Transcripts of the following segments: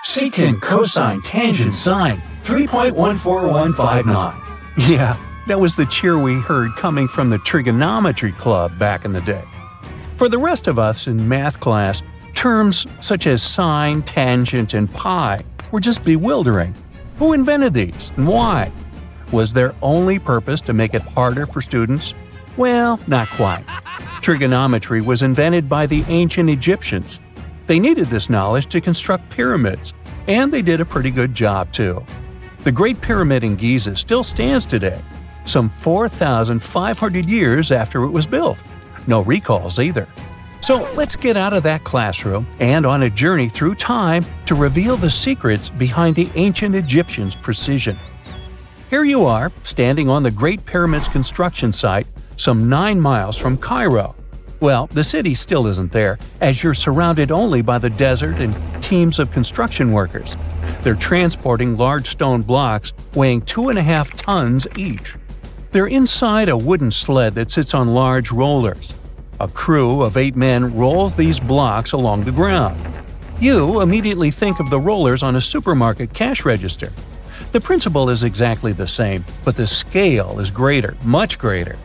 secant, cosine, tangent, sine, 3.14159. Yeah, that was the cheer we heard coming from the trigonometry club back in the day. For the rest of us in math class, terms such as sine, tangent, and pi were just bewildering. Who invented these and why? Was their only purpose to make it harder for students? Well, not quite. Trigonometry was invented by the ancient Egyptians. They needed this knowledge to construct pyramids, and they did a pretty good job too. The Great Pyramid in Giza still stands today, some 4,500 years after it was built. No recalls either. So let's get out of that classroom and on a journey through time to reveal the secrets behind the ancient Egyptians' precision. Here you are, standing on the Great Pyramid's construction site some 9 miles from Cairo. Well, the city still isn't there, as you're surrounded only by the desert and teams of construction workers. They're transporting large stone blocks weighing 2.5 tons each. They're inside a wooden sled that sits on large rollers. A crew of 8 men rolls these blocks along the ground. You immediately think of the rollers on a supermarket cash register. The principle is exactly the same, but the scale is greater, much greater.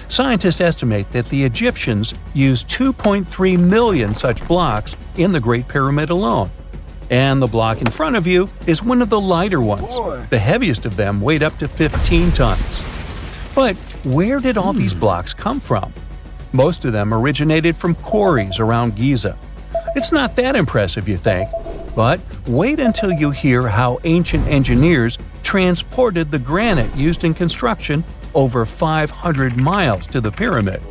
Scientists estimate that the Egyptians used 2.3 million such blocks in the Great Pyramid alone. And the block in front of you is one of the lighter ones. The heaviest of them weighed up to 15 tons. But where did all these blocks come from? Most of them originated from quarries around Giza. It's not that impressive, you think? But wait until you hear how ancient engineers transported the granite used in construction over 500 miles to the pyramid.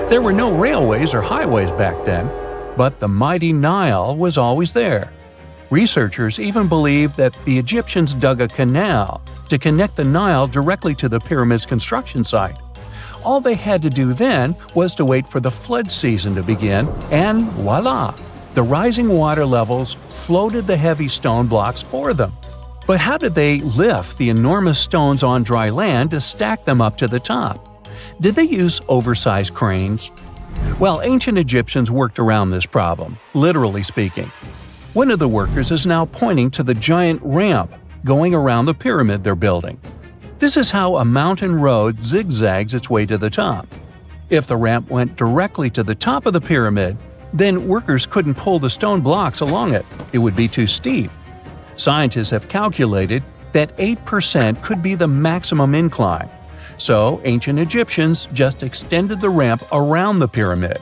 There were no railways or highways back then, but the mighty Nile was always there. Researchers even believe that the Egyptians dug a canal to connect the Nile directly to the pyramid's construction site. All they had to do then was to wait for the flood season to begin, and voila! The rising water levels floated the heavy stone blocks for them. But how did they lift the enormous stones on dry land to stack them up to the top? Did they use oversized cranes? Well, ancient Egyptians worked around this problem, literally speaking. One of the workers is now pointing to the giant ramp going around the pyramid they're building. This is how a mountain road zigzags its way to the top. If the ramp went directly to the top of the pyramid, then workers couldn't pull the stone blocks along it. It would be too steep. Scientists have calculated that 8% could be the maximum incline. So ancient Egyptians just extended the ramp around the pyramid.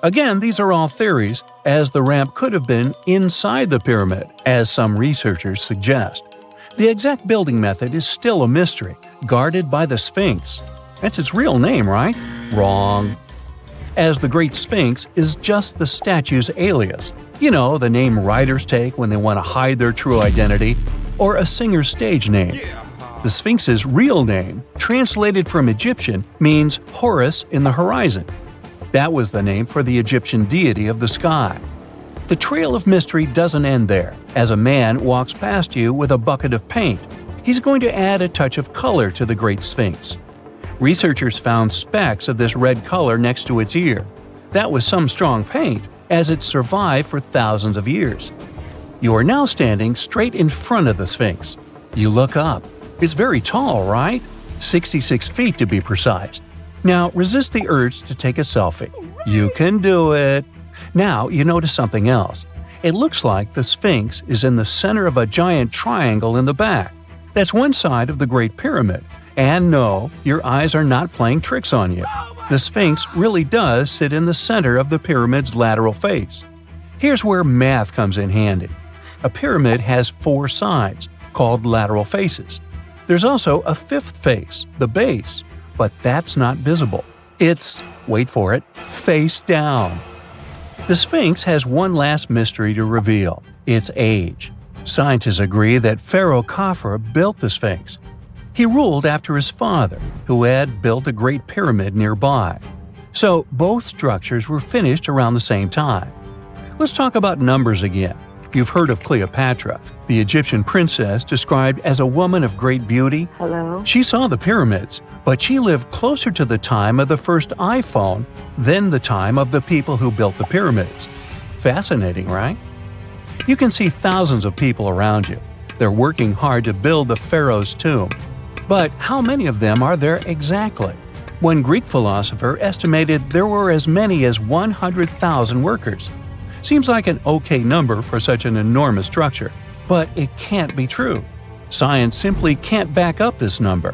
Again, these are all theories, as the ramp could have been inside the pyramid, as some researchers suggest. The exact building method is still a mystery, guarded by the Sphinx. That's its real name, right? Wrong. As the Great Sphinx is just the statue's alias. You know, the name writers take when they want to hide their true identity, or a singer's stage name. The Sphinx's real name, translated from Egyptian, means Horus in the horizon. That was the name for the Egyptian deity of the sky. The trail of mystery doesn't end there. As a man walks past you with a bucket of paint, he's going to add a touch of color to the Great Sphinx. Researchers found specks of this red color next to its ear. That was some strong paint, as it survived for thousands of years. You are now standing straight in front of the Sphinx. You look up. It's very tall, right? 66 feet to be precise. Now resist the urge to take a selfie. You can do it. Now you notice something else. It looks like the Sphinx is in the center of a giant triangle in the back. That's one side of the Great Pyramid. And no, your eyes are not playing tricks on you. The Sphinx really does sit in the center of the pyramid's lateral face. Here's where math comes in handy. A pyramid has 4 sides, called lateral faces. There's also a 5th face, the base, but that's not visible. It's, wait for it, face down. The Sphinx has one last mystery to reveal: its age. Scientists agree that Pharaoh Khafre built the Sphinx. He ruled after his father, who had built a great pyramid nearby. So both structures were finished around the same time. Let's talk about numbers again. You've heard of Cleopatra, the Egyptian princess described as a woman of great beauty. Hello? She saw the pyramids, but she lived closer to the time of the first iPhone than the time of the people who built the pyramids. Fascinating, right? You can see thousands of people around you. They're working hard to build the pharaoh's tomb. But how many of them are there exactly? One Greek philosopher estimated there were as many as 100,000 workers. Seems like an okay number for such an enormous structure, but it can't be true. Science simply can't back up this number.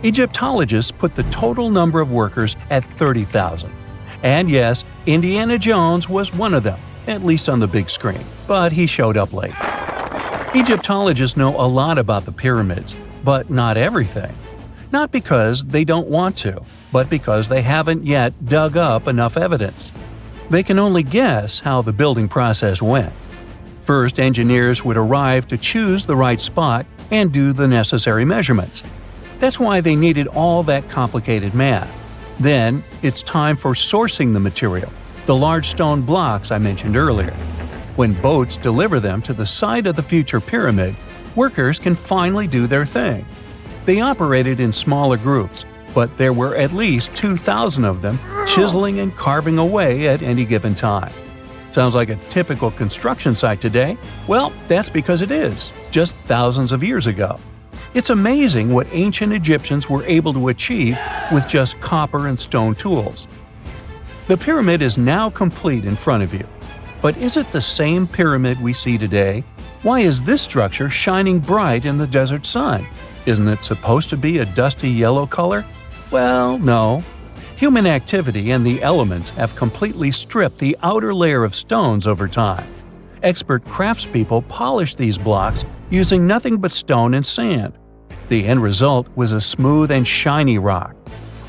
Egyptologists put the total number of workers at 30,000. And yes, Indiana Jones was one of them, at least on the big screen, but he showed up late. Egyptologists know a lot about the pyramids, but not everything. Not because they don't want to, but because they haven't yet dug up enough evidence. They can only guess how the building process went. First, engineers would arrive to choose the right spot and do the necessary measurements. That's why they needed all that complicated math. Then, it's time for sourcing the material, the large stone blocks I mentioned earlier. When boats deliver them to the site of the future pyramid, workers can finally do their thing. They operated in smaller groups, but there were at least 2,000 of them chiseling and carving away at any given time. Sounds like a typical construction site today? Well, that's because it is, just thousands of years ago. It's amazing what ancient Egyptians were able to achieve with just copper and stone tools. The pyramid is now complete in front of you. But is it the same pyramid we see today? Why is this structure shining bright in the desert sun? Isn't it supposed to be a dusty yellow color? Well, no. Human activity and the elements have completely stripped the outer layer of stones over time. Expert craftspeople polished these blocks using nothing but stone and sand. The end result was a smooth and shiny rock.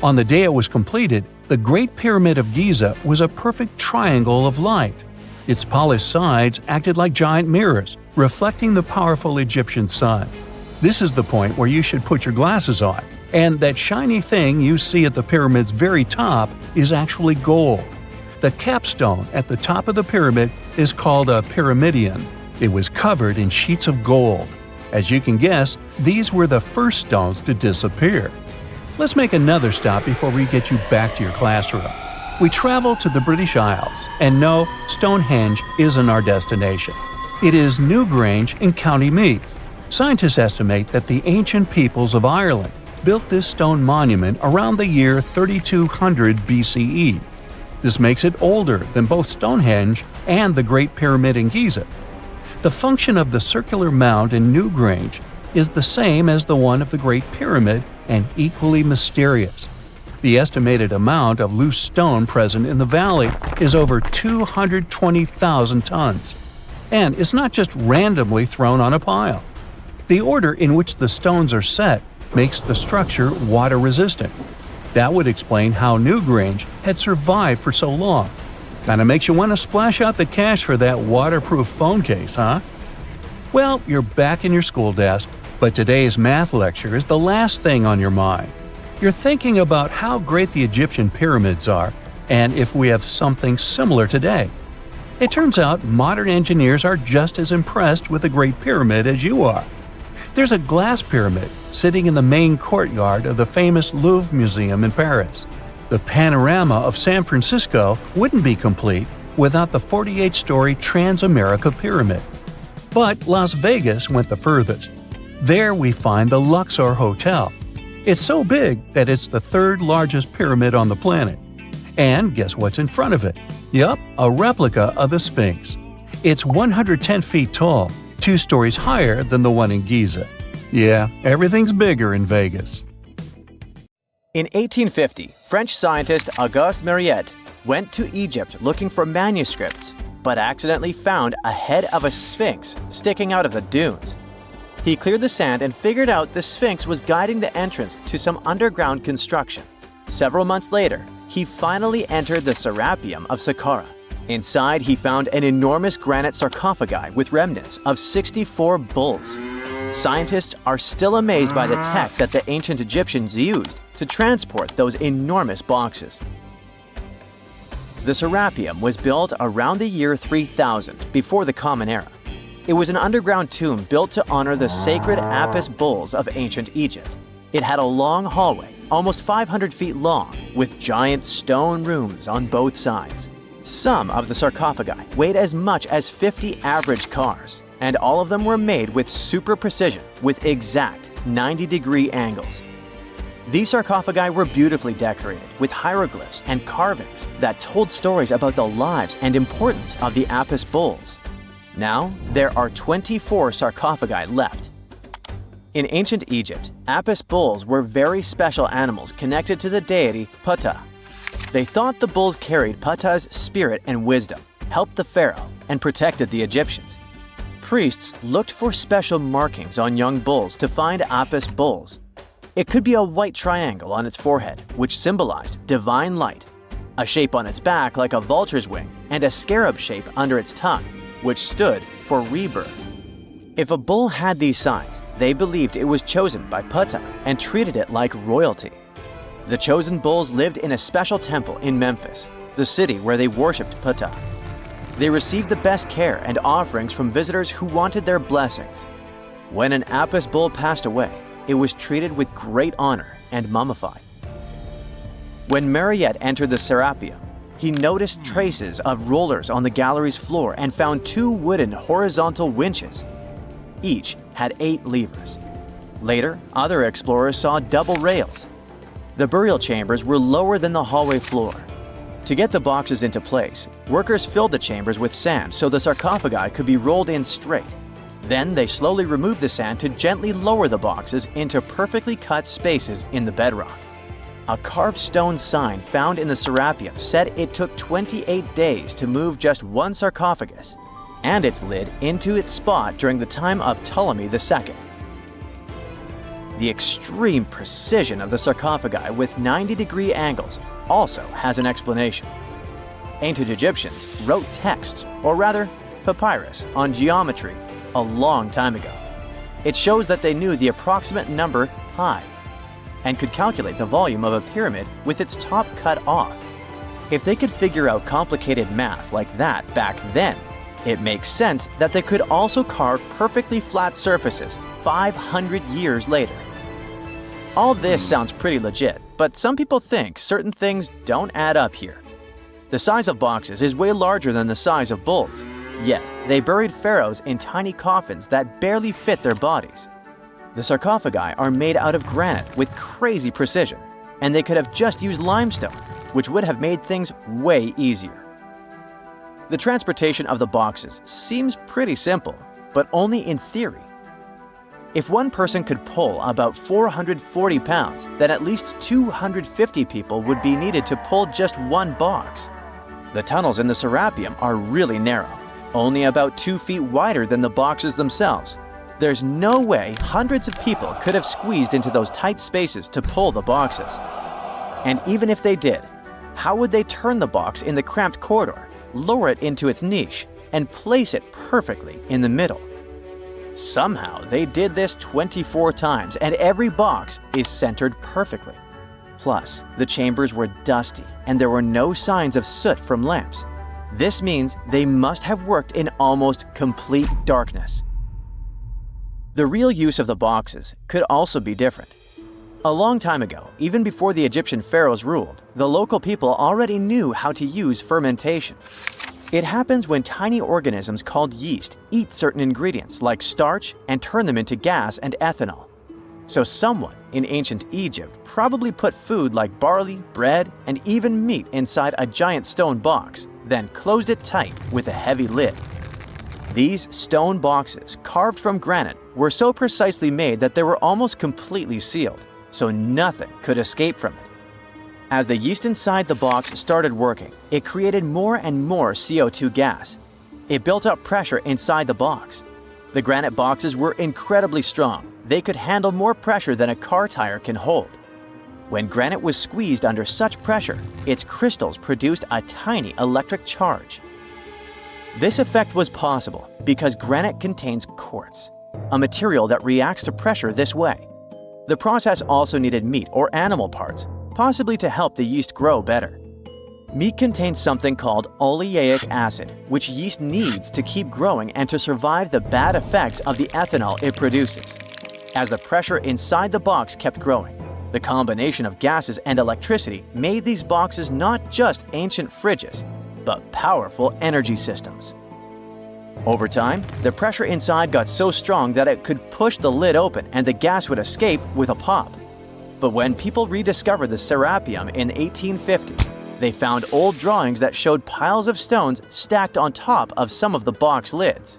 On the day it was completed, the Great Pyramid of Giza was a perfect triangle of light. Its polished sides acted like giant mirrors, reflecting the powerful Egyptian sun. This is the point where you should put your glasses on, and that shiny thing you see at the pyramid's very top is actually gold. The capstone at the top of the pyramid is called a pyramidion. It was covered in sheets of gold. As you can guess, these were the first stones to disappear. Let's make another stop before we get you back to your classroom. We travel to the British Isles, and no, Stonehenge isn't our destination. It is Newgrange in County Meath. Scientists estimate that the ancient peoples of Ireland built this stone monument around the year 3200 BCE. This makes it older than both Stonehenge and the Great Pyramid in Giza. The function of the circular mound in Newgrange is the same as the one of the Great Pyramid and equally mysterious. The estimated amount of loose stone present in the valley is over 220,000 tons. And it's not just randomly thrown on a pile. The order in which the stones are set makes the structure water-resistant. That would explain how Newgrange had survived for so long. Kinda makes you want to splash out the cash for that waterproof phone case, huh? Well, you're back in your school desk, but today's math lecture is the last thing on your mind. You're thinking about how great the Egyptian pyramids are, and if we have something similar today. It turns out modern engineers are just as impressed with the Great Pyramid as you are. There's a glass pyramid sitting in the main courtyard of the famous Louvre Museum in Paris. The panorama of San Francisco wouldn't be complete without the 48-story Trans-America Pyramid. But Las Vegas went the furthest. There we find the Luxor Hotel. It's so big that it's the third largest pyramid on the planet. And guess what's in front of it? Yup, a replica of the Sphinx. It's 110 feet tall, 2 stories higher than the one in Giza. Yeah, everything's bigger in Vegas. In 1850, French scientist Auguste Mariette went to Egypt looking for manuscripts, but accidentally found a head of a sphinx sticking out of the dunes. He cleared the sand and figured out the sphinx was guiding the entrance to some underground construction. Several months later, he finally entered the Serapeum of Saqqara. Inside, he found an enormous granite sarcophagi with remnants of 64 bulls. Scientists are still amazed by the tech that the ancient Egyptians used to transport those enormous boxes. The Serapeum was built around the year 3000 before the Common Era. It was an underground tomb built to honor the sacred Apis bulls of ancient Egypt. It had a long hallway, almost 500 feet long, with giant stone rooms on both sides. Some of the sarcophagi weighed as much as 50 average cars, and all of them were made with super precision with exact 90-degree angles. These sarcophagi were beautifully decorated with hieroglyphs and carvings that told stories about the lives and importance of the Apis bulls. Now, there are 24 sarcophagi left. In ancient Egypt, Apis bulls were very special animals connected to the deity Ptah. They thought the bulls carried Ptah's spirit and wisdom, helped the pharaoh, and protected the Egyptians. Priests looked for special markings on young bulls to find Apis bulls. It could be a white triangle on its forehead, which symbolized divine light, a shape on its back like a vulture's wing, and a scarab shape under its tongue, which stood for rebirth. If a bull had these signs, they believed it was chosen by Ptah and treated it like royalty. The chosen bulls lived in a special temple in Memphis, the city where they worshipped Ptah. They received the best care and offerings from visitors who wanted their blessings. When an Apis bull passed away, it was treated with great honor and mummified. When Mariette entered the Serapeum, he noticed traces of rollers on the gallery's floor and found 2 wooden horizontal winches. Each had 8 levers. Later, other explorers saw double rails. The burial chambers were lower than the hallway floor. To get the boxes into place, workers filled the chambers with sand so the sarcophagi could be rolled in straight. Then they slowly removed the sand to gently lower the boxes into perfectly cut spaces in the bedrock. A carved stone sign found in the Serapeum said it took 28 days to move just one sarcophagus and its lid into its spot during the time of Ptolemy II. The extreme precision of the sarcophagi with 90-degree angles also has an explanation. Ancient Egyptians wrote texts, or rather, papyrus, on geometry a long time ago. It shows that they knew the approximate number pi and could calculate the volume of a pyramid with its top cut off. If they could figure out complicated math like that back then, it makes sense that they could also carve perfectly flat surfaces 500 years later. All this sounds pretty legit, but some people think certain things don't add up here. The size of boxes is way larger than the size of bulls, yet they buried pharaohs in tiny coffins that barely fit their bodies. The sarcophagi are made out of granite with crazy precision, and they could have just used limestone, which would have made things way easier. The transportation of the boxes seems pretty simple, but only in theory. If one person could pull about 440 pounds, then at least 250 people would be needed to pull just one box. The tunnels in the Serapeum are really narrow, only about 2 feet wider than the boxes themselves. There's no way hundreds of people could have squeezed into those tight spaces to pull the boxes. And even if they did, how would they turn the box in the cramped corridor, lower it into its niche, and place it perfectly in the middle? Somehow they did this 24 times, and every box is centered perfectly. Plus, the chambers were dusty, and there were no signs of soot from lamps. This means they must have worked in almost complete darkness. The real use of the boxes could also be different. A long time ago, even before the Egyptian pharaohs ruled, the local people already knew how to use fermentation. It happens when tiny organisms called yeast eat certain ingredients like starch and turn them into gas and ethanol. So someone in ancient Egypt probably put food like barley, bread, and even meat inside a giant stone box, then closed it tight with a heavy lid. These stone boxes, carved from granite, were so precisely made that they were almost completely sealed, so nothing could escape from it. As the yeast inside the box started working, it created more and more CO2 gas. It built up pressure inside the box. The granite boxes were incredibly strong. They could handle more pressure than a car tire can hold. When granite was squeezed under such pressure, its crystals produced a tiny electric charge. This effect was possible because granite contains quartz, a material that reacts to pressure this way. The process also needed meat or animal parts, possibly to help the yeast grow better. Meat contains something called oleic acid, which yeast needs to keep growing and to survive the bad effects of the ethanol it produces. As the pressure inside the box kept growing, the combination of gases and electricity made these boxes not just ancient fridges, but powerful energy systems. Over time, the pressure inside got so strong that it could push the lid open and the gas would escape with a pop. But when people rediscovered the Serapeum in 1850, they found old drawings that showed piles of stones stacked on top of some of the box lids.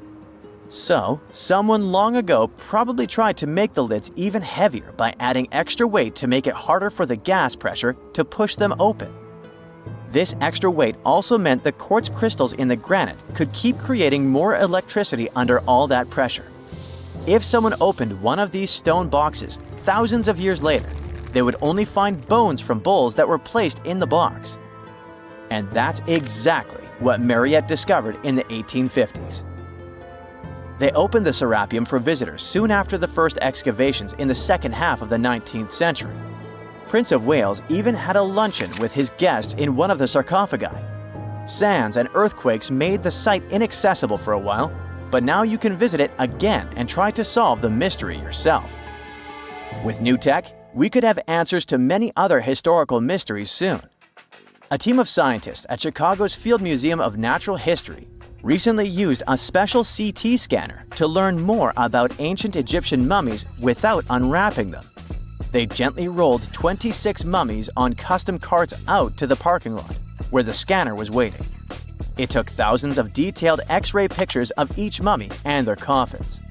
So, someone long ago probably tried to make the lids even heavier by adding extra weight to make it harder for the gas pressure to push them open. This extra weight also meant the quartz crystals in the granite could keep creating more electricity under all that pressure. If someone opened one of these stone boxes thousands of years later, they would only find bones from bowls that were placed in the box. And that's exactly what Mariette discovered in the 1850s. They opened the Serapeum for visitors soon after the first excavations in the second half of the 19th century. Prince of Wales even had a luncheon with his guests in one of the sarcophagi. Sands and earthquakes made the site inaccessible for a while, but now you can visit it again and try to solve the mystery yourself. With new tech, we could have answers to many other historical mysteries soon. A team of scientists at Chicago's Field Museum of Natural History recently used a special CT scanner to learn more about ancient Egyptian mummies without unwrapping them. They gently rolled 26 mummies on custom carts out to the parking lot, where the scanner was waiting. It took thousands of detailed X-ray pictures of each mummy and their coffins.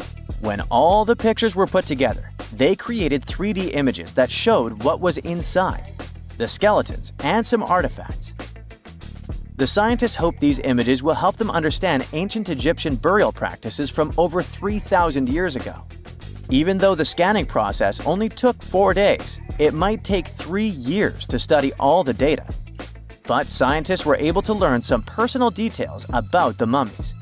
When all the pictures were put together, they created 3D images that showed what was inside, the skeletons, and some artifacts. The scientists hope these images will help them understand ancient Egyptian burial practices from over 3,000 years ago. Even though the scanning process only took 4 days, it might take 3 years to study all the data. But scientists were able to learn some personal details about the mummies.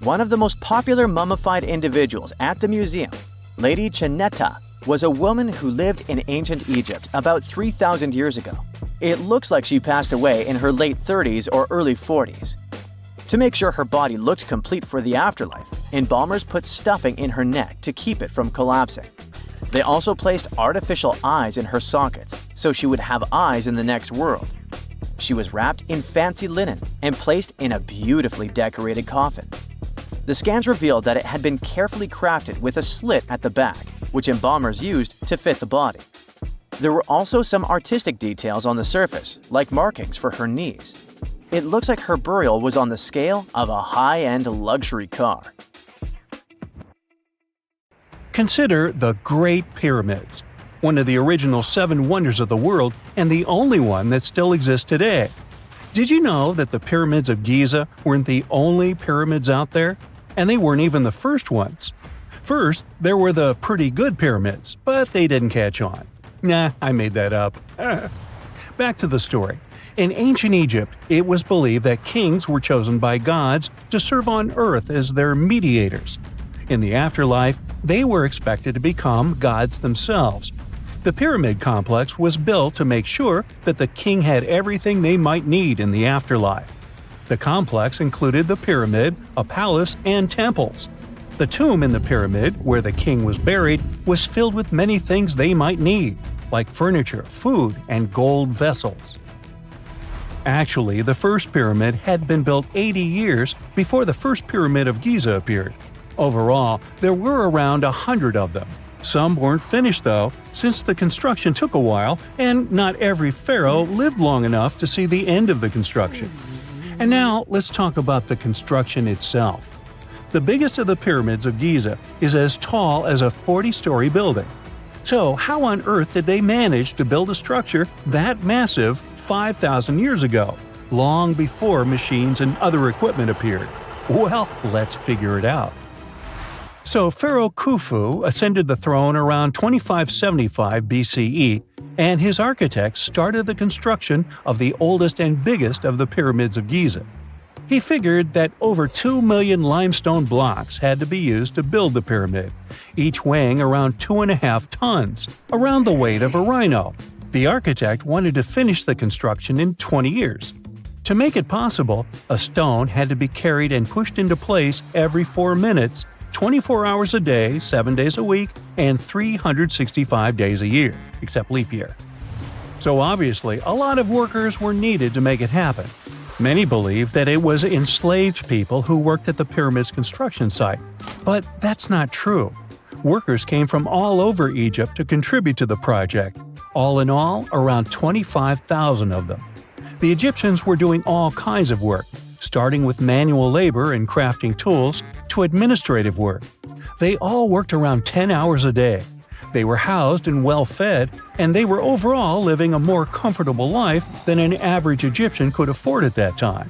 One of the most popular mummified individuals at the museum, Lady Chineta, was a woman who lived in ancient Egypt about 3,000 years ago. It looks like she passed away in her late 30s or early 40s. To make sure her body looked complete for the afterlife, embalmers put stuffing in her neck to keep it from collapsing. They also placed artificial eyes in her sockets, so she would have eyes in the next world. She was wrapped in fancy linen and placed in a beautifully decorated coffin. The scans revealed that it had been carefully crafted with a slit at the back, which embalmers used to fit the body. There were also some artistic details on the surface, like markings for her knees. It looks like her burial was on the scale of a high-end luxury car. Consider the Great Pyramids, one of the original 7 wonders of the world and the only one that still exists today. Did you know that the pyramids of Giza weren't the only pyramids out there? And they weren't even the first ones. First, there were the pretty good pyramids, but they didn't catch on. Nah, I made that up. Back to the story. In ancient Egypt, it was believed that kings were chosen by gods to serve on earth as their mediators. In the afterlife, they were expected to become gods themselves. The pyramid complex was built to make sure that the king had everything they might need in the afterlife. The complex included the pyramid, a palace, and temples. The tomb in the pyramid, where the king was buried, was filled with many things they might need, like furniture, food, and gold vessels. Actually, the first pyramid had been built 80 years before the first pyramid of Giza appeared. Overall, there were around 100 of them. Some weren't finished though, since the construction took a while and not every pharaoh lived long enough to see the end of the construction. And now let's talk about the construction itself. The biggest of the pyramids of Giza is as tall as a 40-story building. So how on earth did they manage to build a structure that massive 5,000 years ago, long before machines and other equipment appeared? Well, let's figure it out. So Pharaoh Khufu ascended the throne around 2575 BCE, and his architects started the construction of the oldest and biggest of the pyramids of Giza. He figured that over 2 million limestone blocks had to be used to build the pyramid, each weighing around 2.5 tons, around the weight of a rhino. The architect wanted to finish the construction in 20 years. To make it possible, a stone had to be carried and pushed into place every 4 minutes, 24 hours a day, 7 days a week, and 365 days a year, except leap year. So obviously, a lot of workers were needed to make it happen. Many believe that it was enslaved people who worked at the pyramid's construction site, but that's not true. Workers came from all over Egypt to contribute to the project. All in all, around 25,000 of them. The Egyptians were doing all kinds of work, starting with manual labor and crafting tools to administrative work. They all worked around 10 hours a day. They were housed and well fed, and they were overall living a more comfortable life than an average Egyptian could afford at that time.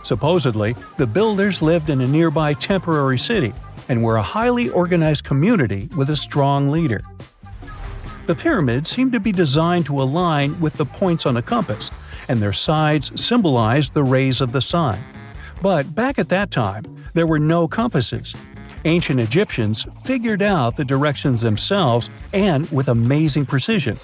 Supposedly, the builders lived in a nearby temporary city and were a highly organized community with a strong leader. The pyramids seemed to be designed to align with the points on a compass, and their sides symbolized the rays of the sun. But back at that time, there were no compasses. Ancient Egyptians figured out the directions themselves and with amazing precision.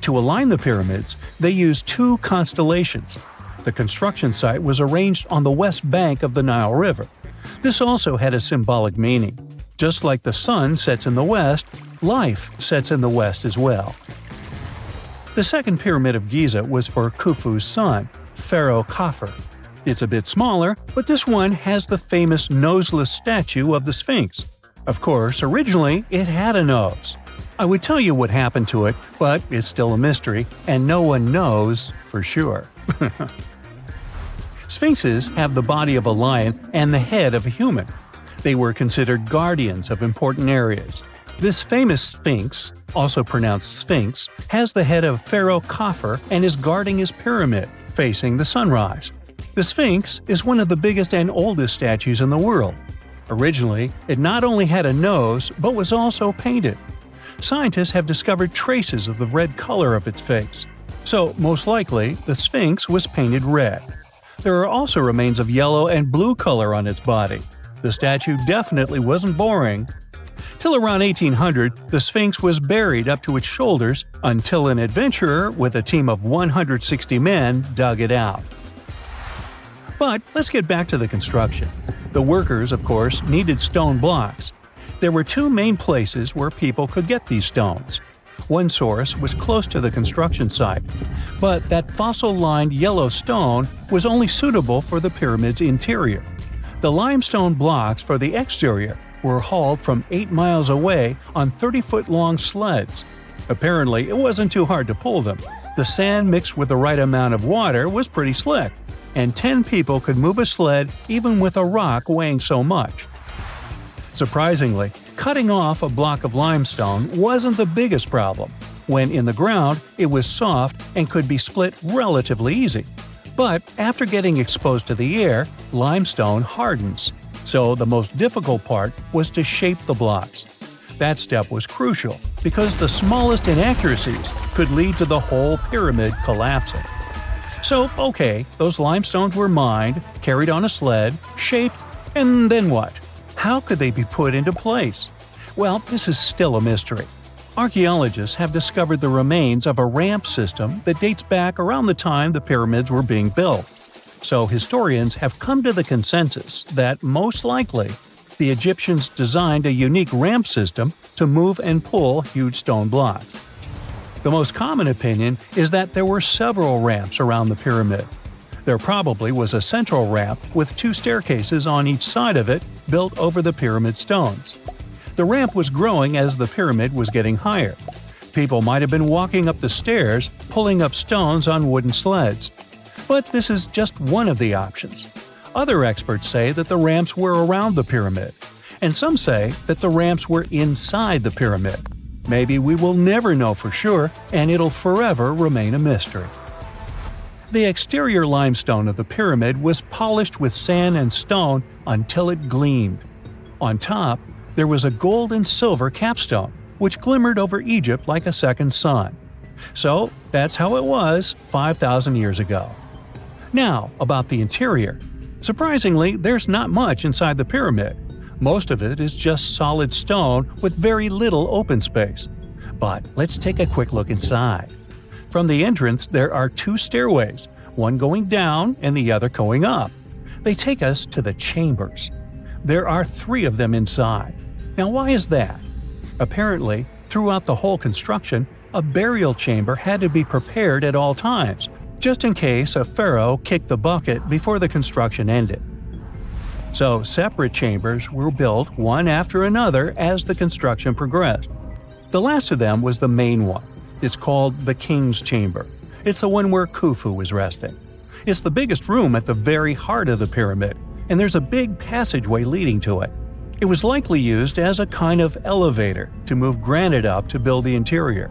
To align the pyramids, they used two constellations. The construction site was arranged on the west bank of the Nile River. This also had a symbolic meaning. Just like the sun sets in the west, life sets in the west as well. The second pyramid of Giza was for Khufu's son, Pharaoh Khafre. It's a bit smaller, but this one has the famous noseless statue of the Sphinx. Of course, originally it had a nose. I would tell you what happened to it, but it's still a mystery, and no one knows for sure. Sphinxes have the body of a lion and the head of a human. They were considered guardians of important areas. This famous Sphinx, also pronounced Sphinx, has the head of Pharaoh Khafre and is guarding his pyramid, facing the sunrise. The Sphinx is one of the biggest and oldest statues in the world. Originally, it not only had a nose, but was also painted. Scientists have discovered traces of the red color of its face. So, most likely, the Sphinx was painted red. There are also remains of yellow and blue color on its body. The statue definitely wasn't boring. Till around 1800, the Sphinx was buried up to its shoulders until an adventurer with a team of 160 men dug it out. But let's get back to the construction. The workers, of course, needed stone blocks. There were two main places where people could get these stones. One source was close to the construction site, but that fossil-lined yellow stone was only suitable for the pyramid's interior. The limestone blocks for the exterior were hauled from 8 miles away on 30-foot-long sleds. Apparently, it wasn't too hard to pull them. The sand mixed with the right amount of water was pretty slick, and 10 people could move a sled even with a rock weighing so much. Surprisingly, cutting off a block of limestone wasn't the biggest problem. When in the ground, it was soft and could be split relatively easy. But after getting exposed to the air, limestone hardens. So the most difficult part was to shape the blocks. That step was crucial because the smallest inaccuracies could lead to the whole pyramid collapsing. So, okay, those limestones were mined, carried on a sled, shaped, and then what? How could they be put into place? Well, this is still a mystery. Archaeologists have discovered the remains of a ramp system that dates back around the time the pyramids were being built. So historians have come to the consensus that, most likely, the Egyptians designed a unique ramp system to move and pull huge stone blocks. The most common opinion is that there were several ramps around the pyramid. There probably was a central ramp with 2 staircases on each side of it built over the pyramid stones. The ramp was growing as the pyramid was getting higher. People might have been walking up the stairs, pulling up stones on wooden sleds. But this is just one of the options. Other experts say that the ramps were around the pyramid, and some say that the ramps were inside the pyramid. Maybe we will never know for sure, and it'll forever remain a mystery. The exterior limestone of the pyramid was polished with sand and stone until it gleamed. On top, there was a gold and silver capstone, which glimmered over Egypt like a second sun. So, that's how it was 5,000 years ago. Now, about the interior. Surprisingly, there's not much inside the pyramid. Most of it is just solid stone with very little open space. But let's take a quick look inside. From the entrance, there are 2 stairways, one going down and the other going up. They take us to the chambers. There are 3 of them inside. Now, why is that? Apparently, throughout the whole construction, a burial chamber had to be prepared at all times, just in case a pharaoh kicked the bucket before the construction ended. So separate chambers were built one after another as the construction progressed. The last of them was the main one. It's called the King's Chamber. It's the one where Khufu was resting. It's the biggest room at the very heart of the pyramid, and there's a big passageway leading to it. It was likely used as a kind of elevator to move granite up to build the interior.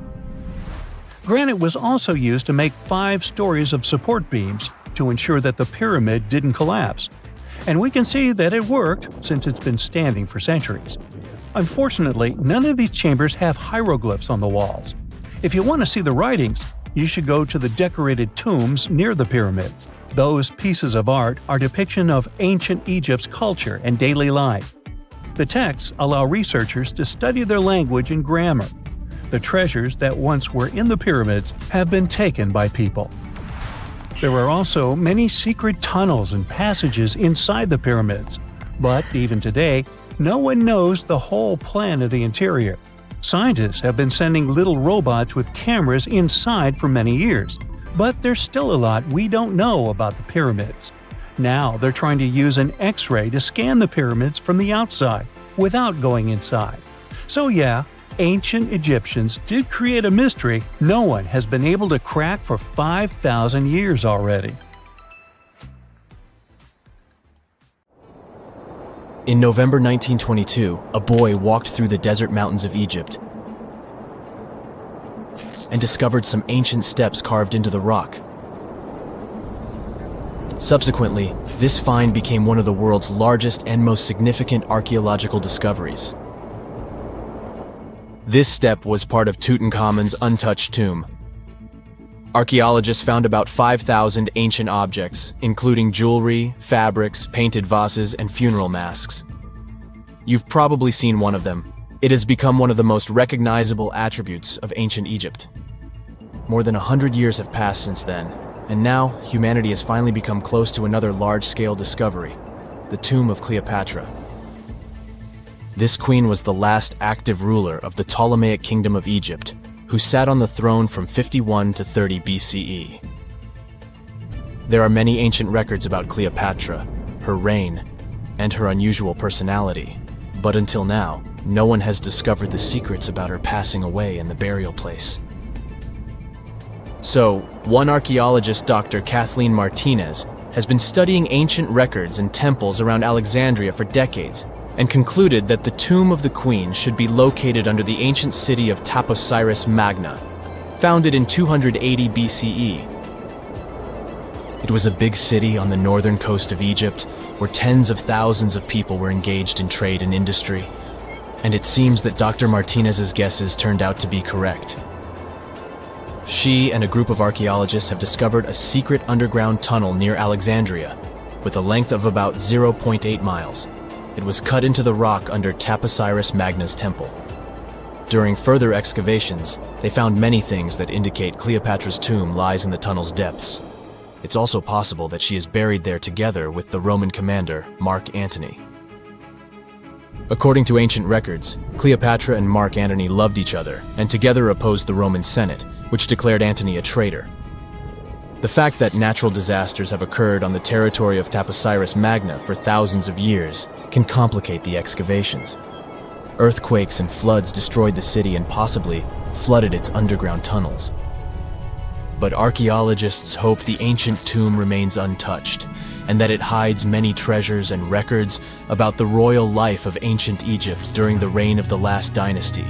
Granite was also used to make 5 stories of support beams to ensure that the pyramid didn't collapse. And we can see that it worked since it's been standing for centuries. Unfortunately, none of these chambers have hieroglyphs on the walls. If you want to see the writings, you should go to the decorated tombs near the pyramids. Those pieces of art are depiction of ancient Egypt's culture and daily life. The texts allow researchers to study their language and grammar. The treasures that once were in the pyramids have been taken by people. There are also many secret tunnels and passages inside the pyramids, but even today, no one knows the whole plan of the interior. Scientists have been sending little robots with cameras inside for many years, but there's still a lot we don't know about the pyramids. Now they're trying to use an X-ray to scan the pyramids from the outside, without going inside. So yeah, ancient Egyptians did create a mystery no one has been able to crack for 5,000 years already. In November 1922, a boy walked through the desert mountains of Egypt and discovered some ancient steps carved into the rock. Subsequently, this find became one of the world's largest and most significant archaeological discoveries. This step was part of Tutankhamun's untouched tomb. Archaeologists found about 5,000 ancient objects, including jewelry, fabrics, painted vases, and funeral masks. You've probably seen one of them. It has become one of the most recognizable attributes of ancient Egypt. More than 100 years have passed since then, and now humanity has finally become close to another large-scale discovery, the tomb of Cleopatra. This queen was the last active ruler of the Ptolemaic Kingdom of Egypt, who sat on the throne from 51 to 30 BCE. There are many ancient records about Cleopatra, her reign, and her unusual personality, but until now, no one has discovered the secrets about her passing away in the burial place. So, one archaeologist, Dr. Kathleen Martinez, has been studying ancient records and temples around Alexandria for decades, and concluded that the tomb of the queen should be located under the ancient city of Taposiris Magna, founded in 280 BCE. It was a big city on the northern coast of Egypt, where tens of thousands of people were engaged in trade and industry, and it seems that Dr. Martinez's guesses turned out to be correct. She and a group of archaeologists have discovered a secret underground tunnel near Alexandria, with a length of about 0.8 miles. It was cut into the rock under Taposiris Magna's temple. During further excavations, they found many things that indicate Cleopatra's tomb lies in the tunnel's depths. It's also possible that she is buried there together with the Roman commander, Mark Antony. According to ancient records, Cleopatra and Mark Antony loved each other and together opposed the Roman Senate, which declared Antony a traitor. The fact that natural disasters have occurred on the territory of Taposiris Magna for thousands of years can complicate the excavations. Earthquakes and floods destroyed the city and possibly flooded its underground tunnels. But archaeologists hope the ancient tomb remains untouched, and that it hides many treasures and records about the royal life of ancient Egypt during the reign of the last dynasty.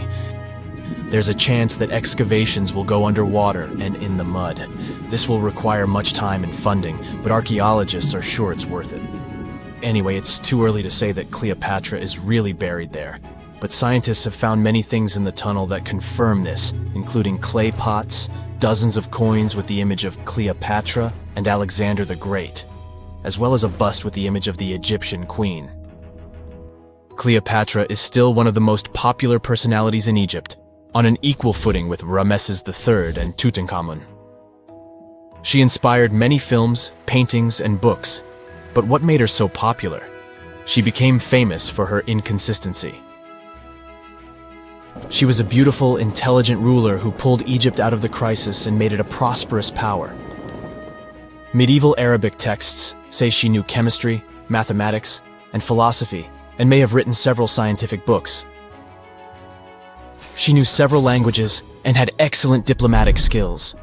There's a chance that excavations will go underwater and in the mud. This will require much time and funding, but archaeologists are sure it's worth it. Anyway, it's too early to say that Cleopatra is really buried there, but scientists have found many things in the tunnel that confirm this, including clay pots, dozens of coins with the image of Cleopatra and Alexander the Great, as well as a bust with the image of the Egyptian queen. Cleopatra is still one of the most popular personalities in Egypt, on an equal footing with Ramesses III and Tutankhamun. She inspired many films, paintings, and books, but what made her so popular? She became famous for her inconsistency. She was a beautiful, intelligent ruler who pulled Egypt out of the crisis and made it a prosperous power. Medieval Arabic texts say she knew chemistry, mathematics, and philosophy, and may have written several scientific books. She knew several languages and had excellent diplomatic skills.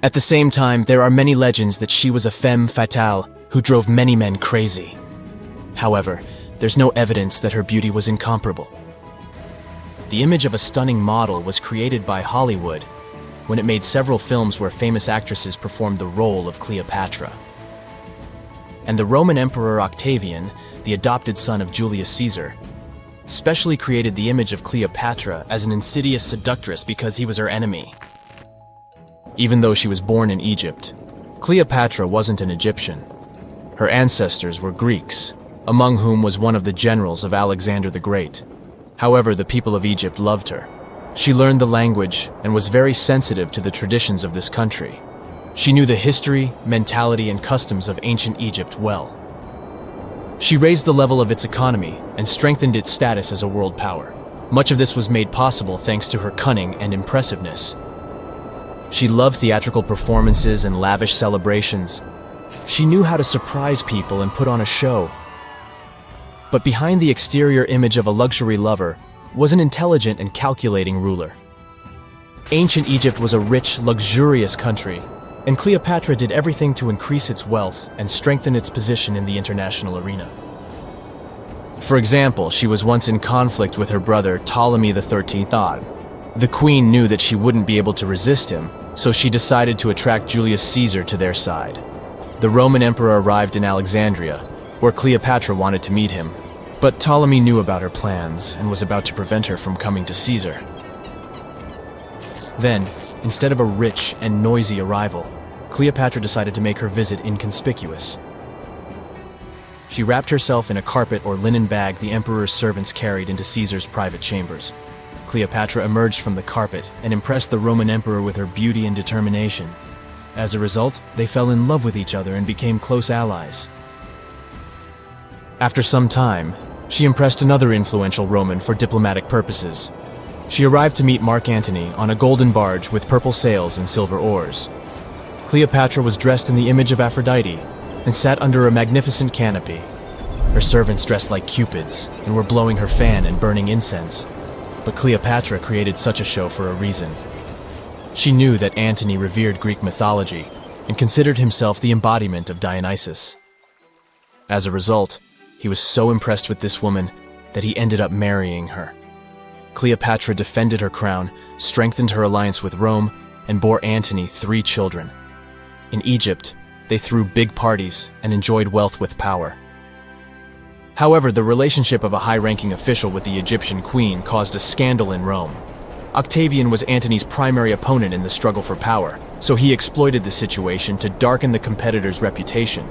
At the same time, there are many legends that she was a femme fatale who drove many men crazy. However, there's no evidence that her beauty was incomparable. The image of a stunning model was created by Hollywood when it made several films where famous actresses performed the role of Cleopatra. And the Roman Emperor Octavian, the adopted son of Julius Caesar, specially created the image of Cleopatra as an insidious seductress because he was her enemy. Even though she was born in Egypt, Cleopatra wasn't an Egyptian. Her ancestors were Greeks, among whom was one of the generals of Alexander the Great. However, the people of Egypt loved her. She learned the language and was very sensitive to the traditions of this country. She knew the history, mentality, and customs of ancient Egypt well. She raised the level of its economy and strengthened its status as a world power. Much of this was made possible thanks to her cunning and impressiveness. She loved theatrical performances and lavish celebrations. She knew how to surprise people and put on a show. But behind the exterior image of a luxury lover was an intelligent and calculating ruler. Ancient Egypt was a rich, luxurious country, and Cleopatra did everything to increase its wealth and strengthen its position in the international arena. For example, she was once in conflict with her brother Ptolemy XIII. The queen knew that she wouldn't be able to resist him, so she decided to attract Julius Caesar to their side. The Roman emperor arrived in Alexandria, where Cleopatra wanted to meet him, but Ptolemy knew about her plans and was about to prevent her from coming to Caesar. Then, instead of a rich and noisy arrival, Cleopatra decided to make her visit inconspicuous. She wrapped herself in a carpet or linen bag the emperor's servants carried into Caesar's private chambers. Cleopatra emerged from the carpet and impressed the Roman emperor with her beauty and determination. As a result, they fell in love with each other and became close allies. After some time, she impressed another influential Roman for diplomatic purposes. She arrived to meet Mark Antony on a golden barge with purple sails and silver oars. Cleopatra was dressed in the image of Aphrodite and sat under a magnificent canopy. Her servants dressed like cupids and were blowing her fan and burning incense. But Cleopatra created such a show for a reason. She knew that Antony revered Greek mythology and considered himself the embodiment of Dionysus. As a result, he was so impressed with this woman that he ended up marrying her. Cleopatra defended her crown, strengthened her alliance with Rome, and bore Antony 3 children. In Egypt, they threw big parties and enjoyed wealth with power. However, the relationship of a high-ranking official with the Egyptian queen caused a scandal in Rome. Octavian was Antony's primary opponent in the struggle for power, so he exploited the situation to darken the competitor's reputation.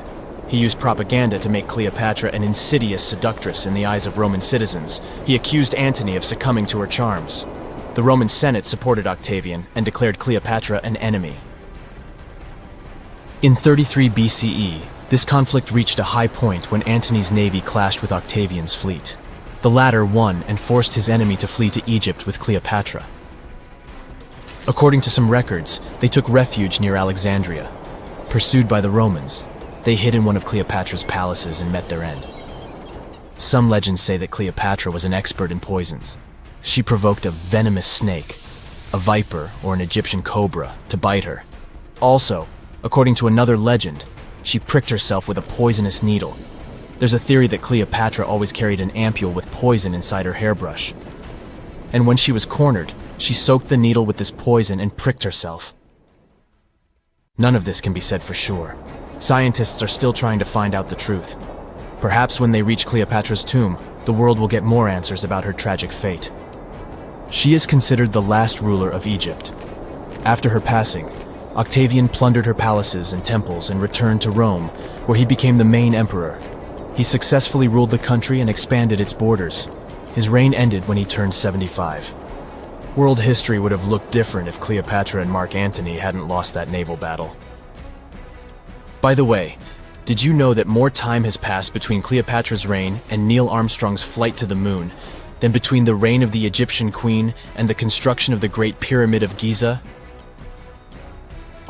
He used propaganda to make Cleopatra an insidious seductress in the eyes of Roman citizens. He accused Antony of succumbing to her charms. The Roman Senate supported Octavian and declared Cleopatra an enemy. In 33 BCE, this conflict reached a high point when Antony's navy clashed with Octavian's fleet. The latter won and forced his enemy to flee to Egypt with Cleopatra. According to some records, they took refuge near Alexandria. Pursued by the Romans, they hid in one of Cleopatra's palaces and met their end. Some legends say that Cleopatra was an expert in poisons. She provoked a venomous snake, a viper or an Egyptian cobra, to bite her. Also, according to another legend, she pricked herself with a poisonous needle. There's a theory that Cleopatra always carried an ampule with poison inside her hairbrush. And when she was cornered, she soaked the needle with this poison and pricked herself. None of this can be said for sure. Scientists are still trying to find out the truth. Perhaps when they reach Cleopatra's tomb, the world will get more answers about her tragic fate. She is considered the last ruler of Egypt. After her passing, Octavian plundered her palaces and temples and returned to Rome, where he became the main emperor. He successfully ruled the country and expanded its borders. His reign ended when he turned 75. World history would have looked different if Cleopatra and Mark Antony hadn't lost that naval battle. By the way, did you know that more time has passed between Cleopatra's reign and Neil Armstrong's flight to the moon than between the reign of the Egyptian queen and the construction of the Great Pyramid of Giza?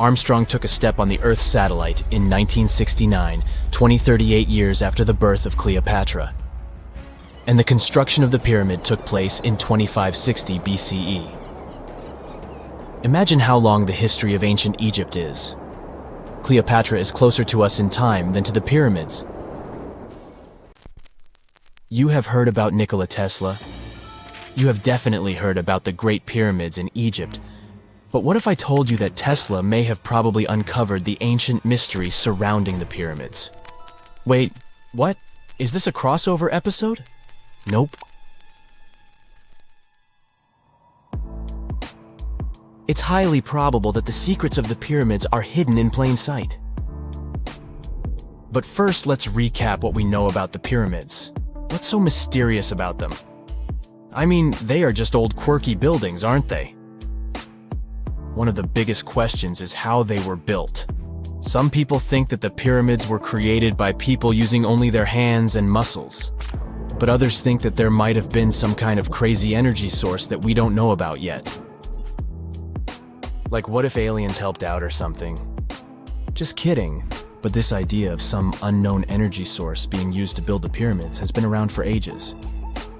Armstrong took a step on the Earth satellite in 1969, 38 years after the birth of Cleopatra. And the construction of the pyramid took place in 2560 BCE. Imagine how long the history of ancient Egypt is. Cleopatra is closer to us in time than to the pyramids. You have heard about Nikola Tesla. You have definitely heard about the Great Pyramids in Egypt. But what if I told you that Tesla may have probably uncovered the ancient mystery surrounding the pyramids? Wait, what? Is this a crossover episode? Nope. It's highly probable that the secrets of the pyramids are hidden in plain sight. But first, let's recap what we know about the pyramids. What's so mysterious about them? I mean, they are just old quirky buildings, aren't they? One of the biggest questions is how they were built. Some people think that the pyramids were created by people using only their hands and muscles. But others think that there might have been some kind of crazy energy source that we don't know about yet. Like, what if aliens helped out or something? Just kidding. But this idea of some unknown energy source being used to build the pyramids has been around for ages.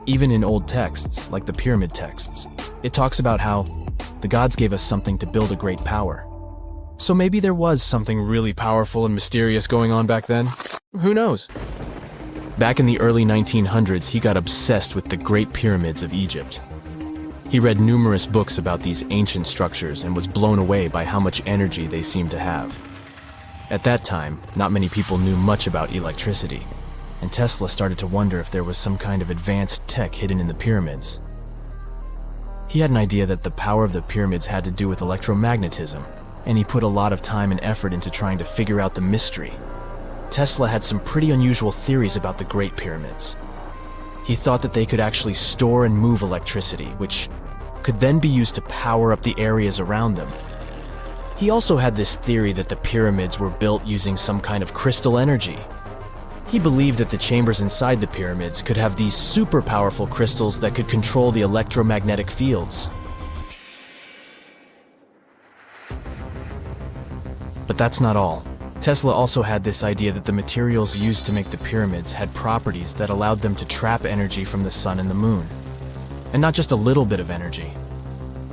Even in old texts, like the pyramid texts, it talks about how the gods gave us something to build a great power. So maybe there was something really powerful and mysterious going on back then? Who knows? Back in the early 1900s, he got obsessed with the Great Pyramids of Egypt. He read numerous books about these ancient structures and was blown away by how much energy they seemed to have. At that time, not many people knew much about electricity, and Tesla started to wonder if there was some kind of advanced tech hidden in the pyramids. He had an idea that the power of the pyramids had to do with electromagnetism, and he put a lot of time and effort into trying to figure out the mystery. Tesla had some pretty unusual theories about the Great Pyramids. He thought that they could actually store and move electricity, which could then be used to power up the areas around them. He also had this theory that the pyramids were built using some kind of crystal energy. He believed that the chambers inside the pyramids could have these super powerful crystals that could control the electromagnetic fields. But that's not all. Tesla also had this idea that the materials used to make the pyramids had properties that allowed them to trap energy from the sun and the moon. And not just a little bit of energy.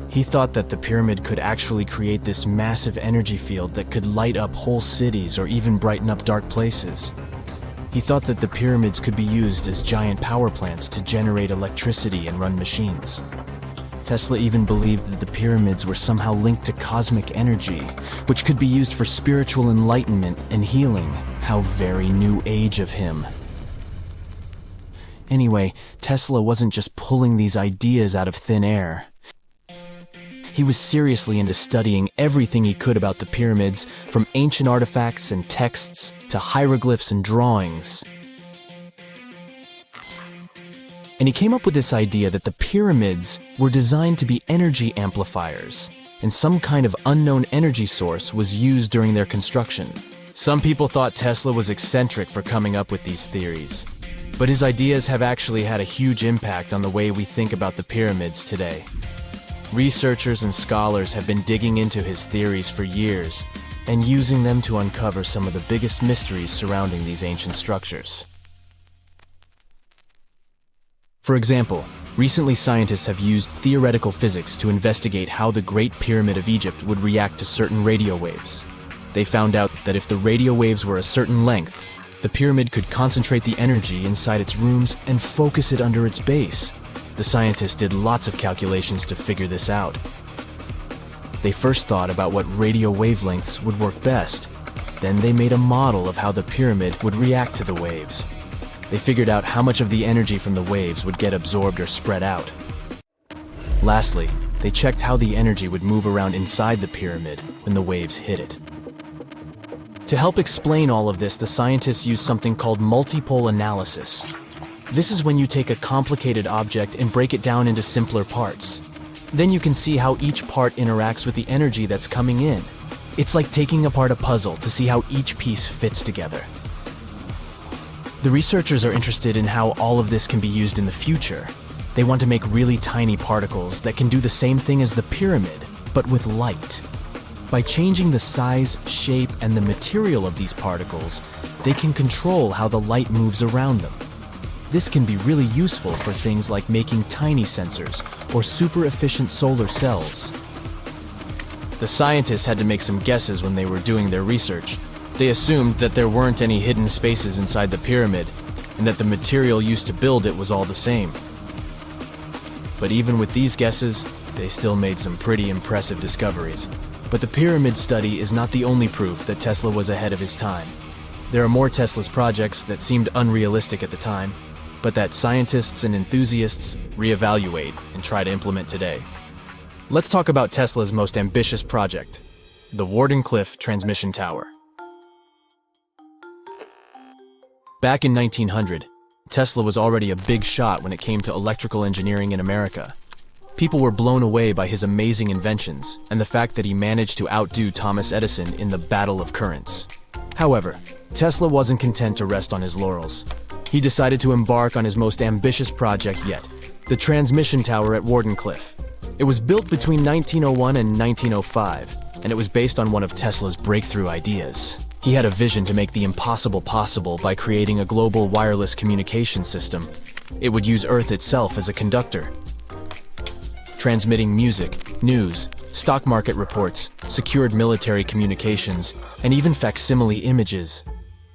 He thought that the pyramid could actually create this massive energy field that could light up whole cities or even brighten up dark places. He thought that the pyramids could be used as giant power plants to generate electricity and run machines. Tesla even believed that the pyramids were somehow linked to cosmic energy, which could be used for spiritual enlightenment and healing. How very new age of him. Anyway, Tesla wasn't just pulling these ideas out of thin air. He was seriously into studying everything he could about the pyramids, from ancient artifacts and texts to hieroglyphs and drawings. And he came up with this idea that the pyramids were designed to be energy amplifiers, and some kind of unknown energy source was used during their construction. Some people thought Tesla was eccentric for coming up with these theories. But his ideas have actually had a huge impact on the way we think about the pyramids today. Researchers and scholars have been digging into his theories for years and using them to uncover some of the biggest mysteries surrounding these ancient structures. For example, recently scientists have used theoretical physics to investigate how the Great Pyramid of Egypt would react to certain radio waves. They found out that if the radio waves were a certain length, the pyramid could concentrate the energy inside its rooms and focus it under its base. The scientists did lots of calculations to figure this out. They first thought about what radio wavelengths would work best. Then they made a model of how the pyramid would react to the waves. They figured out how much of the energy from the waves would get absorbed or spread out. Lastly, they checked how the energy would move around inside the pyramid when the waves hit it. To help explain all of this, the scientists use something called multipole analysis. This is when you take a complicated object and break it down into simpler parts. Then you can see how each part interacts with the energy that's coming in. It's like taking apart a puzzle to see how each piece fits together. The researchers are interested in how all of this can be used in the future. They want to make really tiny particles that can do the same thing as the pyramid, but with light. By changing the size, shape, and the material of these particles, they can control how the light moves around them. This can be really useful for things like making tiny sensors or super-efficient solar cells. The scientists had to make some guesses when they were doing their research. They assumed that there weren't any hidden spaces inside the pyramid, and that the material used to build it was all the same. But even with these guesses, they still made some pretty impressive discoveries. But the pyramid study is not the only proof that Tesla was ahead of his time. There are more Tesla's projects that seemed unrealistic at the time, but that scientists and enthusiasts reevaluate and try to implement today. Let's talk about Tesla's most ambitious project, the Wardenclyffe Transmission Tower. Back in 1900, Tesla was already a big shot when it came to electrical engineering in America. People were blown away by his amazing inventions and the fact that he managed to outdo Thomas Edison in the battle of currents. However, Tesla wasn't content to rest on his laurels. He decided to embark on his most ambitious project yet, the transmission tower at Wardenclyffe. It was built between 1901 and 1905, and it was based on one of Tesla's breakthrough ideas. He had a vision to make the impossible possible by creating a global wireless communication system. It would use Earth itself as a conductor, transmitting music, news, stock market reports, secured military communications, and even facsimile images.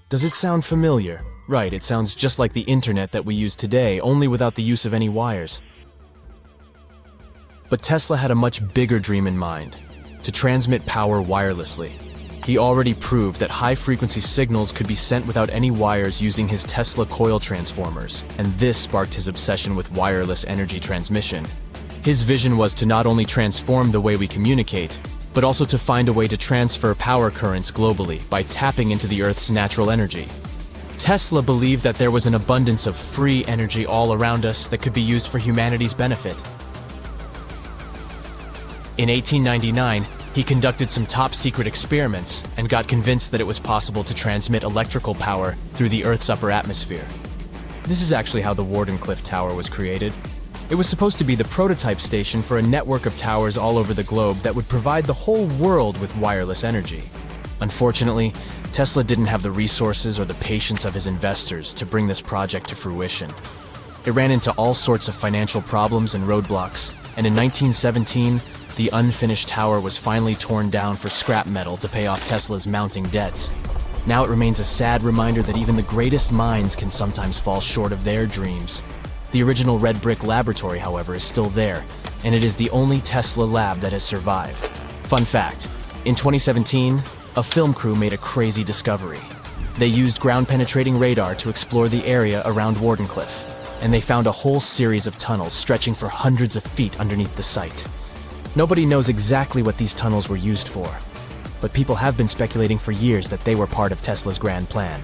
Does it sound familiar? Right, it sounds just like the internet that we use today, only without the use of any wires. But Tesla had a much bigger dream in mind: to transmit power wirelessly. He already proved that high-frequency signals could be sent without any wires using his Tesla coil transformers, and this sparked his obsession with wireless energy transmission. His vision was to not only transform the way we communicate, but also to find a way to transfer power currents globally by tapping into the Earth's natural energy. Tesla believed that there was an abundance of free energy all around us that could be used for humanity's benefit. In 1899, he conducted some top-secret experiments and got convinced that it was possible to transmit electrical power through the Earth's upper atmosphere. This is actually how the Wardenclyffe Tower was created. It was supposed to be the prototype station for a network of towers all over the globe that would provide the whole world with wireless energy. Unfortunately, Tesla didn't have the resources or the patience of his investors to bring this project to fruition. It ran into all sorts of financial problems and roadblocks, and in 1917, the unfinished tower was finally torn down for scrap metal to pay off Tesla's mounting debts. Now it remains a sad reminder that even the greatest minds can sometimes fall short of their dreams. The original red brick laboratory, however, is still there, and it is the only Tesla lab that has survived. Fun fact, in 2017, a film crew made a crazy discovery. They used ground-penetrating radar to explore the area around Wardenclyffe, and they found a whole series of tunnels stretching for hundreds of feet underneath the site. Nobody knows exactly what these tunnels were used for, but people have been speculating for years that they were part of Tesla's grand plan.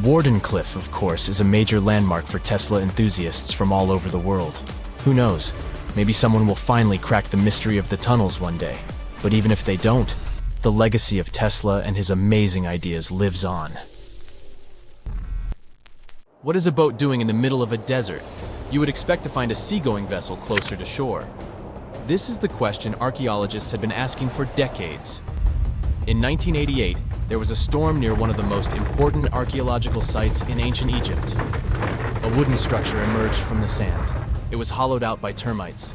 Wardenclyffe, of course, is a major landmark for Tesla enthusiasts from all over the world. Who knows? Maybe someone will finally crack the mystery of the tunnels one day. But even if they don't, the legacy of Tesla and his amazing ideas lives on. What is a boat doing in the middle of a desert? You would expect to find a seagoing vessel closer to shore. This is the question archaeologists had been asking for decades. In 1988, there was a storm near one of the most important archaeological sites in ancient Egypt. A wooden structure emerged from the sand. It was hollowed out by termites.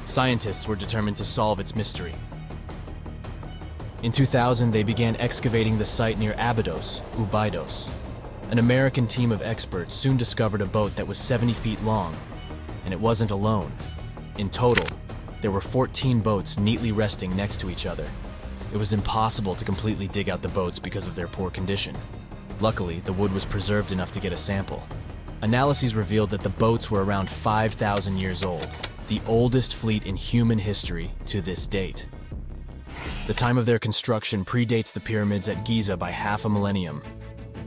Scientists were determined to solve its mystery. In 2000, they began excavating the site near Abydos, Ubidos. An American team of experts soon discovered a boat that was 70 feet long, and it wasn't alone. In total, there were 14 boats neatly resting next to each other. It was impossible to completely dig out the boats because of their poor condition. Luckily, the wood was preserved enough to get a sample. Analyses revealed that the boats were around 5,000 years old, the oldest fleet in human history to this date. The time of their construction predates the pyramids at Giza by half a millennium.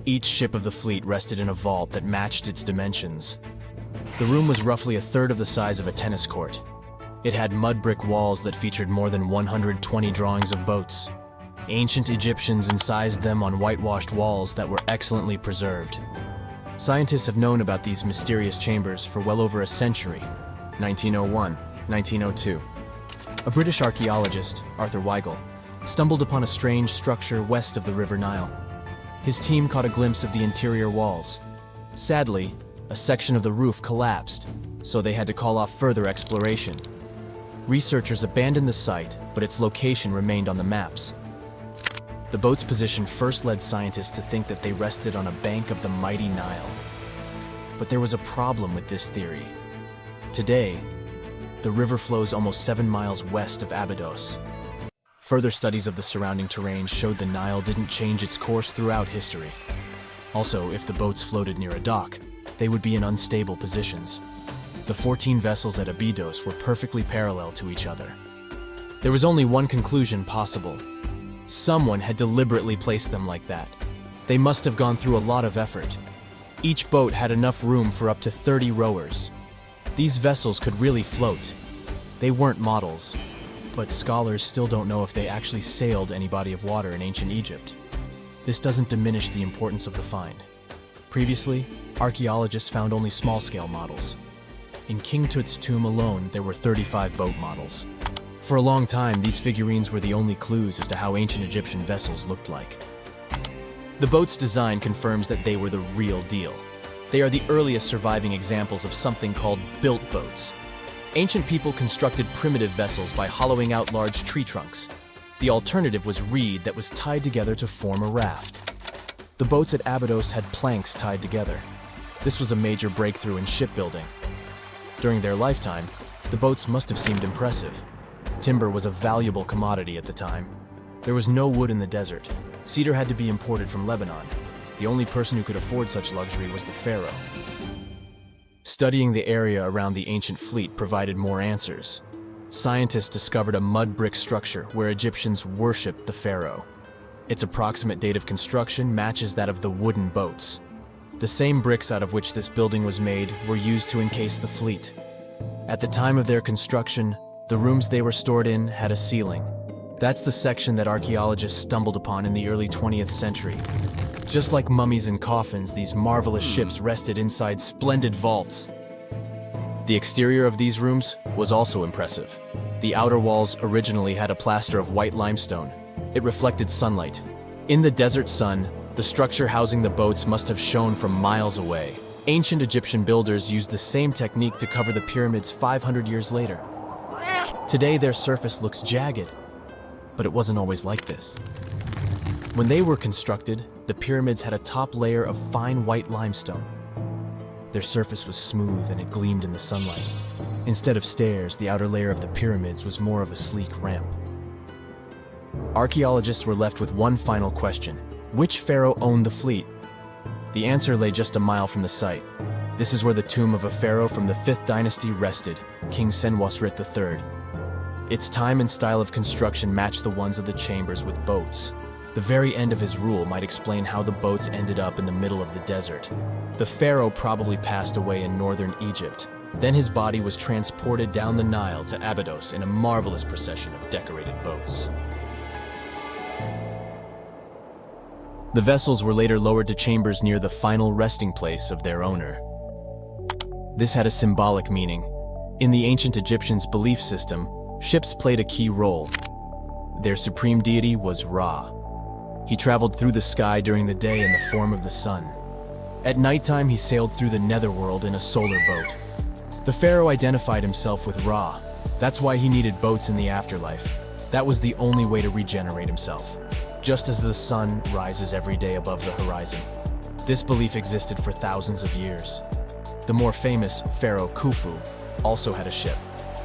Each ship of the fleet rested in a vault that matched its dimensions. The room was roughly a third of the size of a tennis court. It had mud brick walls that featured more than 120 drawings of boats. Ancient Egyptians incised them on whitewashed walls that were excellently preserved. Scientists have known about these mysterious chambers for well over a century. 1901, 1902. A British archaeologist, Arthur Weigel, stumbled upon a strange structure west of the River Nile. His team caught a glimpse of the interior walls. Sadly, a section of the roof collapsed, so they had to call off further exploration. Researchers abandoned the site, but its location remained on the maps. The boat's position first led scientists to think that they rested on a bank of the mighty Nile. But there was a problem with this theory. Today, the river flows almost 7 miles west of Abydos. Further studies of the surrounding terrain showed the Nile didn't change its course throughout history. Also, if the boats floated near a dock, they would be in unstable positions. The 14 vessels at Abydos were perfectly parallel to each other. There was only one conclusion possible. Someone had deliberately placed them like that. They must have gone through a lot of effort. Each boat had enough room for up to 30 rowers. These vessels could really float. They weren't models, but scholars still don't know if they actually sailed any body of water in ancient Egypt. This doesn't diminish the importance of the find. Previously, archaeologists found only small-scale models. In King Tut's tomb alone, there were 35 boat models. For a long time, these figurines were the only clues as to how ancient Egyptian vessels looked like. The boat's design confirms that they were the real deal. They are the earliest surviving examples of something called built boats. Ancient people constructed primitive vessels by hollowing out large tree trunks. The alternative was reed that was tied together to form a raft. The boats at Abydos had planks tied together. This was a major breakthrough in shipbuilding. During their lifetime, the boats must have seemed impressive. Timber was a valuable commodity at the time. There was no wood in the desert. Cedar had to be imported from Lebanon. The only person who could afford such luxury was the pharaoh. Studying the area around the ancient fleet provided more answers. Scientists discovered a mud brick structure where Egyptians worshipped the pharaoh. Its approximate date of construction matches that of the wooden boats. The same bricks out of which this building was made were used to encase the fleet. At the time of their construction, the rooms they were stored in had a ceiling. That's the section that archaeologists stumbled upon in the early 20th century. Just like mummies and coffins, these marvelous ships rested inside splendid vaults. The exterior of these rooms was also impressive. The outer walls originally had a plaster of white limestone. It reflected sunlight. In the desert sun, the structure housing the boats must have shone from miles away. Ancient Egyptian builders used the same technique to cover the pyramids 500 years later. Today, their surface looks jagged, but it wasn't always like this. When they were constructed, the pyramids had a top layer of fine white limestone. Their surface was smooth and it gleamed in the sunlight. Instead of stairs, the outer layer of the pyramids was more of a sleek ramp. Archaeologists were left with one final question. Which pharaoh owned the fleet? The answer lay just a mile from the site. This is where the tomb of a pharaoh from the 5th dynasty rested, King Senwosret III. Its time and style of construction matched the ones of the chambers with boats. The very end of his rule might explain how the boats ended up in the middle of the desert. The pharaoh probably passed away in northern Egypt. Then his body was transported down the Nile to Abydos in a marvelous procession of decorated boats. The vessels were later lowered to chambers near the final resting place of their owner. This had a symbolic meaning. In the ancient Egyptians' belief system, ships played a key role. Their supreme deity was Ra. He traveled through the sky during the day in the form of the sun. At nighttime, he sailed through the netherworld in a solar boat. The pharaoh identified himself with Ra. That's why he needed boats in the afterlife. That was the only way to regenerate himself. Just as the sun rises every day above the horizon. This belief existed for thousands of years. The more famous Pharaoh Khufu also had a ship.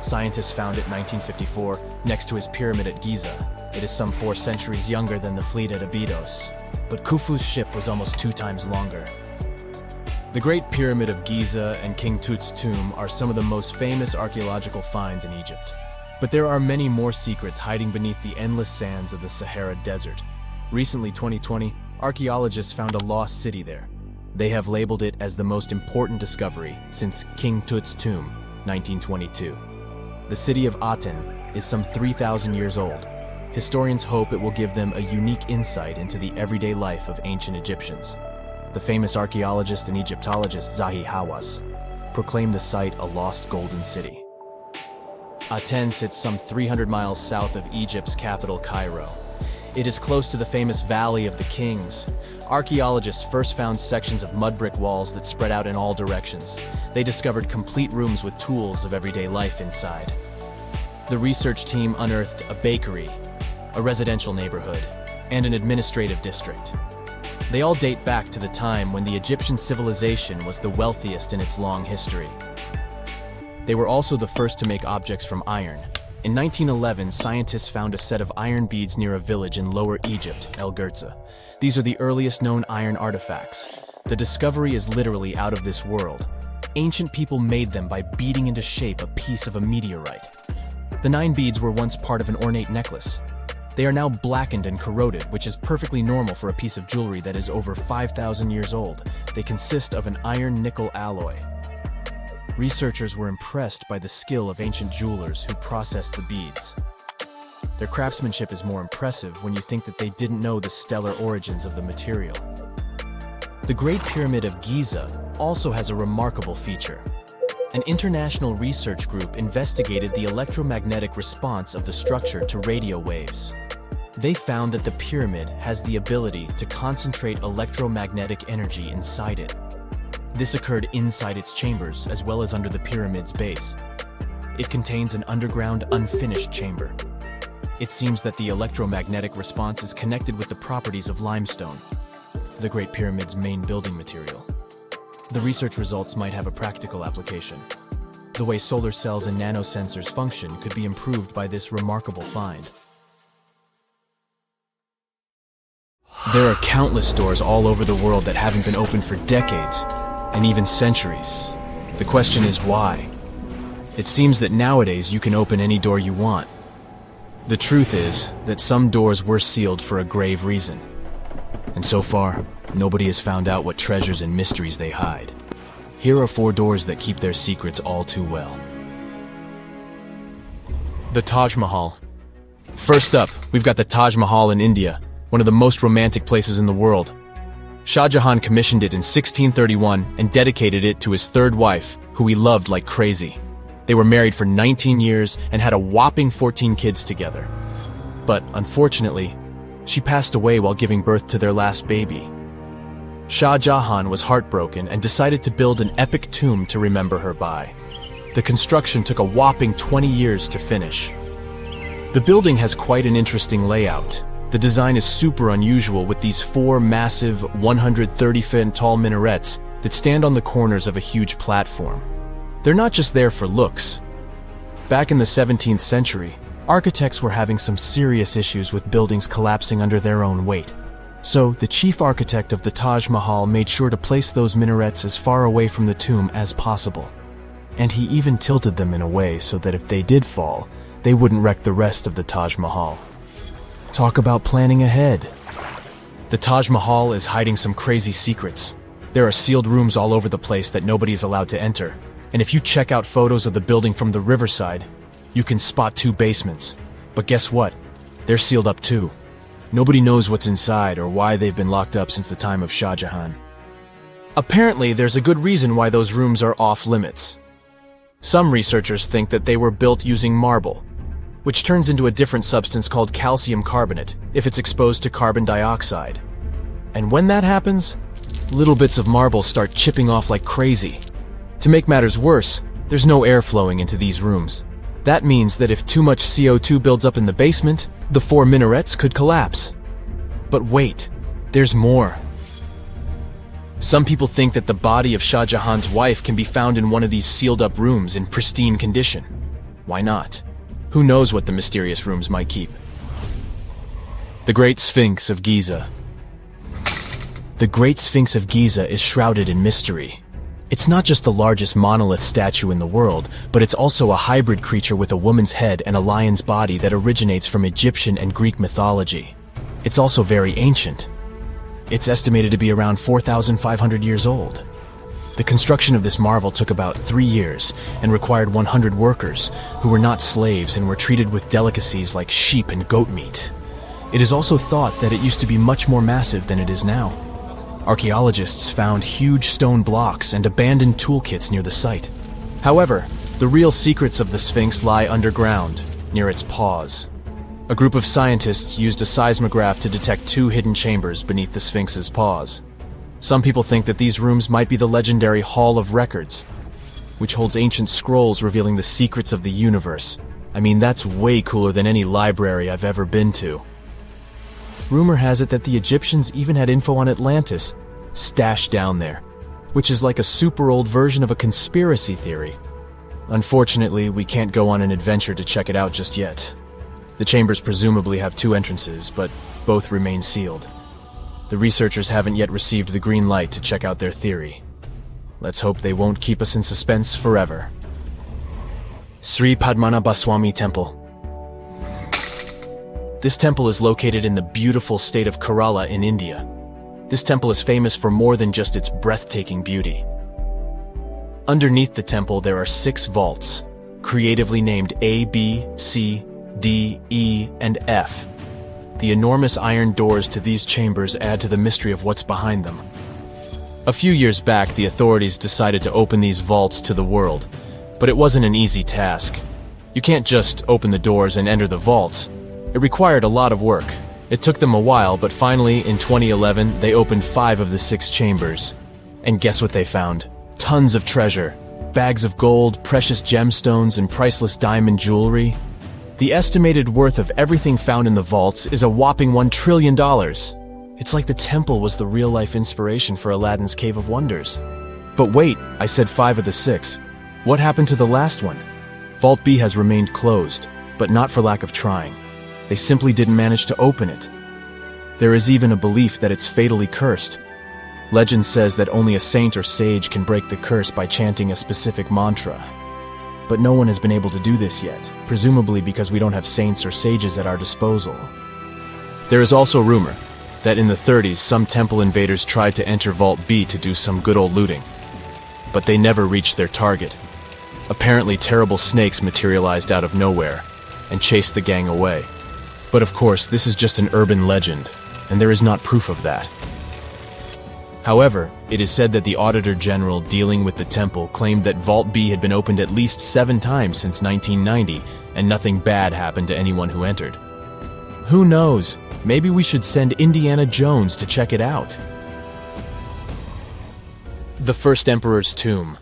Scientists found it in 1954 next to his pyramid at Giza. It is some 4 centuries younger than the fleet at Abydos, but Khufu's ship was almost 2 times longer. The Great Pyramid of Giza and King Tut's tomb are some of the most famous archaeological finds in Egypt. But there are many more secrets hiding beneath the endless sands of the Sahara Desert. Recently, 2020, archaeologists found a lost city there. They have labeled it as the most important discovery since King Tut's tomb, 1922. The city of Aten is some 3,000 years old. Historians hope it will give them a unique insight into the everyday life of ancient Egyptians. The famous archaeologist and Egyptologist Zahi Hawass proclaimed the site a lost golden city. Aten sits some 300 miles south of Egypt's capital, Cairo. It is close to the famous Valley of the Kings. Archaeologists first found sections of mud brick walls that spread out in all directions. They discovered complete rooms with tools of everyday life inside. The research team unearthed a bakery, a residential neighborhood, and an administrative district. They all date back to the time when the Egyptian civilization was the wealthiest in its long history. They were also the first to make objects from iron. In 1911, scientists found a set of iron beads near a village in Lower Egypt, El Girza. These are the earliest known iron artifacts. The discovery is literally out of this world. Ancient people made them by beating into shape a piece of a meteorite. The 9 beads were once part of an ornate necklace. They are now blackened and corroded, which is perfectly normal for a piece of jewelry that is over 5,000 years old. They consist of an iron-nickel alloy. Researchers were impressed by the skill of ancient jewelers who processed the beads. Their craftsmanship is more impressive when you think that they didn't know the stellar origins of the material. The Great Pyramid of Giza also has a remarkable feature. An international research group investigated the electromagnetic response of the structure to radio waves. They found that the pyramid has the ability to concentrate electromagnetic energy inside it. This occurred inside its chambers as well as under the pyramid's base. It contains an underground, unfinished chamber. It seems that the electromagnetic response is connected with the properties of limestone, the Great Pyramid's main building material. The research results might have a practical application. The way solar cells and nanosensors function could be improved by this remarkable find. There are countless doors all over the world that haven't been opened for decades, and even centuries. The question is why? It seems that nowadays you can open any door you want. The truth is that some doors were sealed for a grave reason. And so far, nobody has found out what treasures and mysteries they hide. Here are 4 doors that keep their secrets all too well. The Taj Mahal. First up, we've got the Taj Mahal in India, one of the most romantic places in the world. Shah Jahan commissioned it in 1631 and dedicated it to his 3rd wife, who he loved like crazy. They were married for 19 years and had a whopping 14 kids together. But unfortunately, she passed away while giving birth to their last baby. Shah Jahan was heartbroken and decided to build an epic tomb to remember her by. The construction took a whopping 20 years to finish. The building has quite an interesting layout. The design is super unusual with these 4 massive 130-foot tall minarets that stand on the corners of a huge platform. They're not just there for looks. Back in the 17th century, architects were having some serious issues with buildings collapsing under their own weight. So, the chief architect of the Taj Mahal made sure to place those minarets as far away from the tomb as possible. And he even tilted them in a way so that if they did fall, they wouldn't wreck the rest of the Taj Mahal. Talk about planning ahead. The Taj Mahal is hiding some crazy secrets. There are sealed rooms all over the place that nobody is allowed to enter. And if you check out photos of the building from the riverside, you can spot 2 basements. But guess what? They're sealed up too. Nobody knows what's inside or why they've been locked up since the time of Shah Jahan. Apparently, there's a good reason why those rooms are off limits. Some researchers think that they were built using marble, which turns into a different substance called calcium carbonate if it's exposed to carbon dioxide. And when that happens, little bits of marble start chipping off like crazy. To make matters worse, there's no air flowing into these rooms. That means that if too much CO2 builds up in the basement, the 4 minarets could collapse. But wait, there's more. Some people think that the body of Shah Jahan's wife can be found in one of these sealed-up rooms in pristine condition. Why not? Who knows what the mysterious rooms might keep? The Great Sphinx of Giza. The Great Sphinx of Giza is shrouded in mystery. It's not just the largest monolith statue in the world, but it's also a hybrid creature with a woman's head and a lion's body that originates from Egyptian and Greek mythology. It's also very ancient. It's estimated to be around 4,500 years old. The construction of this marvel took about 3 years and required 100 workers who were not slaves and were treated with delicacies like sheep and goat meat. It is also thought that it used to be much more massive than it is now. Archaeologists found huge stone blocks and abandoned toolkits near the site. However, the real secrets of the Sphinx lie underground, near its paws. A group of scientists used a seismograph to detect 2 hidden chambers beneath the Sphinx's paws. Some people think that these rooms might be the legendary Hall of Records, which holds ancient scrolls revealing the secrets of the universe. I mean, that's way cooler than any library I've ever been to. Rumor has it that the Egyptians even had info on Atlantis stashed down there, which is like a super old version of a conspiracy theory. Unfortunately, we can't go on an adventure to check it out just yet. The chambers presumably have 2 entrances, but both remain sealed. The researchers haven't yet received the green light to check out their theory. Let's hope they won't keep us in suspense forever. Sri Padmanabhaswamy Temple. This temple is located in the beautiful state of Kerala in India. This temple is famous for more than just its breathtaking beauty. Underneath the temple there are 6 vaults, creatively named A, B, C, D, E, and F. The enormous iron doors to these chambers add to the mystery of what's behind them. A few years back, the authorities decided to open these vaults to the world, but it wasn't an easy task. You can't just open the doors and enter the vaults. It required a lot of work. It took them a while, but finally, in 2011, they opened 5 of the 6 chambers. And guess what they found? Tons of treasure. Bags of gold, precious gemstones, and priceless diamond jewelry. The estimated worth of everything found in the vaults is a whopping $1 trillion. It's like the temple was the real-life inspiration for Aladdin's Cave of Wonders. But wait, I said 5 of the 6. What happened to the last one? Vault B has remained closed, but not for lack of trying. They simply didn't manage to open it. There is even a belief that it's fatally cursed. Legend says that only a saint or sage can break the curse by chanting a specific mantra. But no one has been able to do this yet, presumably because we don't have saints or sages at our disposal. There is also rumor that in the 30s some temple invaders tried to enter Vault B to do some good old looting. But they never reached their target. Apparently terrible snakes materialized out of nowhere and chased the gang away. But of course, this is just an urban legend, and there is not proof of that. However, it is said that the Auditor General dealing with the temple claimed that Vault B had been opened at least 7 times since 1990, and nothing bad happened to anyone who entered. Who knows? Maybe we should send Indiana Jones to check it out. The First Emperor's Tomb.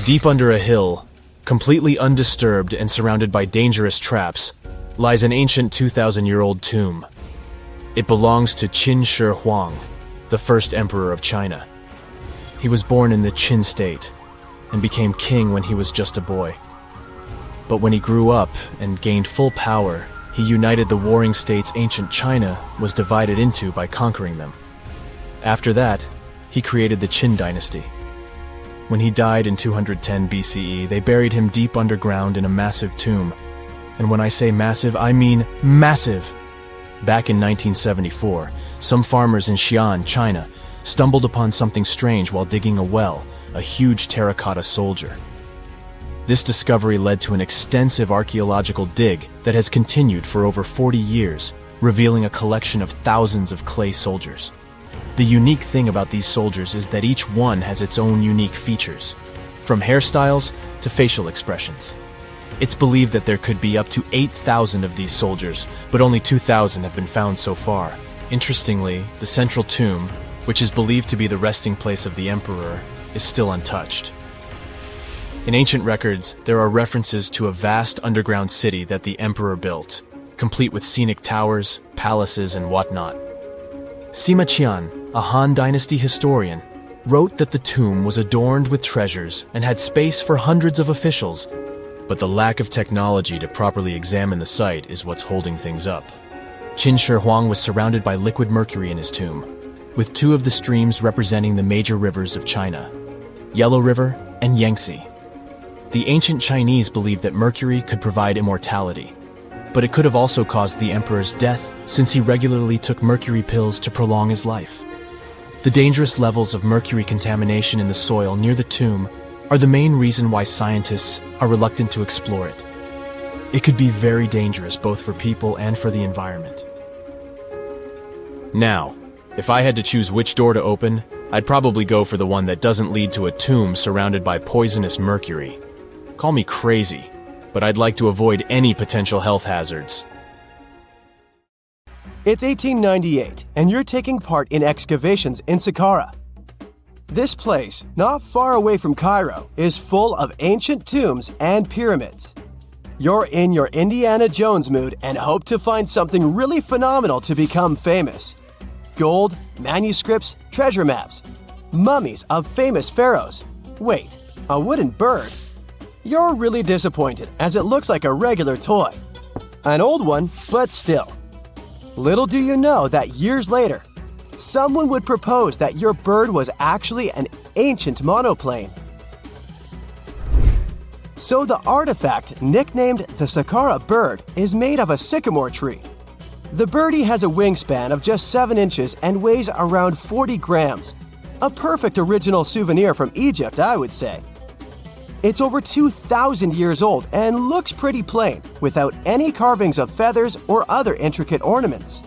Deep under a hill, completely undisturbed and surrounded by dangerous traps, lies an ancient 2,000-year-old tomb. It belongs to Qin Shi Huang, the first emperor of China. He was born in the Qin state and became king when he was just a boy. But when he grew up and gained full power, he united the warring states ancient China was divided into by conquering them. After that, he created the Qin dynasty. When he died in 210 BCE, they buried him deep underground in a massive tomb. And when I say massive, I mean massive! Back in 1974, some farmers in Xi'an, China, stumbled upon something strange while digging a well, a huge terracotta soldier. This discovery led to an extensive archaeological dig that has continued for over 40 years, revealing a collection of thousands of clay soldiers. The unique thing about these soldiers is that each one has its own unique features, from hairstyles to facial expressions. It's believed that there could be up to 8,000 of these soldiers, but only 2,000 have been found so far. Interestingly, the central tomb, which is believed to be the resting place of the emperor, is still untouched. In ancient records, there are references to a vast underground city that the emperor built, complete with scenic towers, palaces, and whatnot. Sima Qian, a Han Dynasty historian, wrote that the tomb was adorned with treasures and had space for hundreds of officials, but the lack of technology to properly examine the site is what's holding things up. Qin Shi Huang was surrounded by liquid mercury in his tomb, with 2 of the streams representing the major rivers of China, Yellow River and Yangtze. The ancient Chinese believed that mercury could provide immortality, but it could have also caused the emperor's death since he regularly took mercury pills to prolong his life. The dangerous levels of mercury contamination in the soil near the tomb are the main reason why scientists are reluctant to explore it. It could be very dangerous both for people and for the environment. Now, if I had to choose which door to open, I'd probably go for the one that doesn't lead to a tomb surrounded by poisonous mercury. Call me crazy, but I'd like to avoid any potential health hazards. It's 1898, and you're taking part in excavations in Saqqara. This place, not far away from Cairo, is full of ancient tombs and pyramids. You're in your Indiana Jones mood and hope to find something really phenomenal to become famous. Gold, manuscripts, treasure maps, mummies of famous pharaohs. Wait, a wooden bird? You're really disappointed as it looks like a regular toy. An old one, but still. Little do you know that years later, someone would propose that your bird was actually an ancient monoplane. So the artifact, nicknamed the Saqqara bird, is made of a sycamore tree. The birdie has a wingspan of just 7 inches and weighs around 40 grams. A perfect original souvenir from Egypt, I would say. It's over 2,000 years old and looks pretty plain, without any carvings of feathers or other intricate ornaments.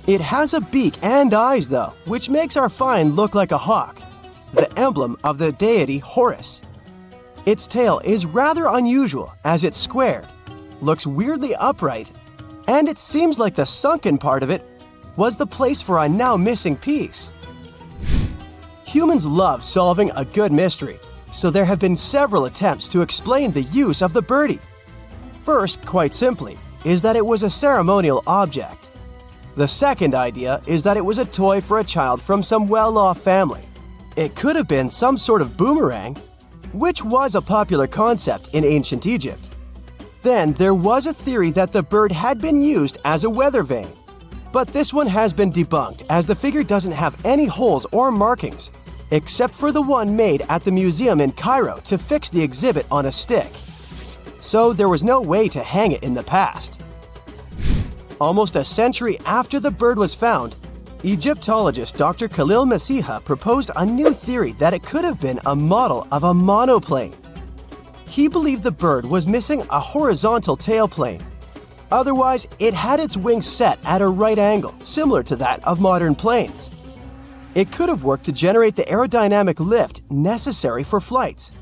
It has a beak and eyes though, which makes our find look like a hawk, the emblem of the deity Horus. Its tail is rather unusual as it's squared, looks weirdly upright, and it seems like the sunken part of it was the place for a now missing piece. Humans love solving a good mystery, so there have been several attempts to explain the use of the birdie. First, quite simply, is that it was a ceremonial object. The second idea is that it was a toy for a child from some well-off family. It could have been some sort of boomerang, which was a popular concept in ancient Egypt. Then there was a theory that the bird had been used as a weather vane. But this one has been debunked as the figure doesn't have any holes or markings, except for the one made at the museum in Cairo to fix the exhibit on a stick. So there was no way to hang it in the past. Almost a century after the bird was found, Egyptologist Dr. Khalil Masiha proposed a new theory that it could have been a model of a monoplane. He believed the bird was missing a horizontal tailplane. Otherwise, it had its wings set at a right angle, similar to that of modern planes. It could have worked to generate the aerodynamic lift necessary for flights.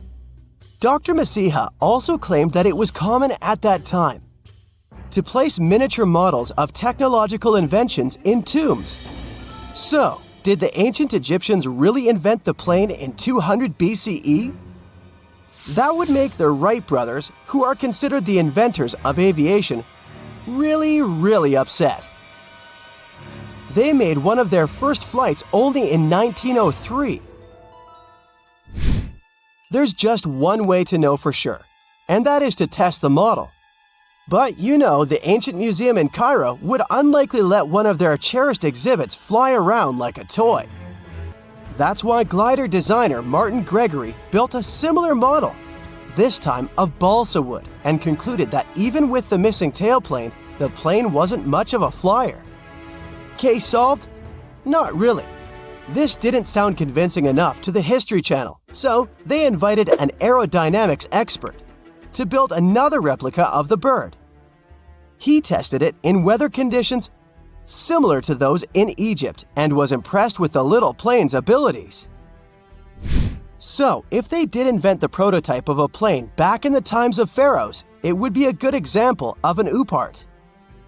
Dr. Masiha also claimed that it was common at that time to place miniature models of technological inventions in tombs. So, did the ancient Egyptians really invent the plane in 200 BCE? That would make the Wright brothers, who are considered the inventors of aviation, really upset. They made one of their first flights only in 1903. There's just one way to know for sure, and that is to test the model. But you know, the ancient museum in Cairo would unlikely let one of their cherished exhibits fly around like a toy. That's why glider designer Martin Gregory built a similar model, this time of balsa wood, and concluded that even with the missing tailplane, the plane wasn't much of a flyer. Case solved? Not really. This didn't sound convincing enough to the History Channel, so they invited an aerodynamics expert to build another replica of the bird. He tested it in weather conditions similar to those in Egypt and was impressed with the little plane's abilities. So, if they did invent the prototype of a plane back in the times of pharaohs, it would be a good example of an oupart.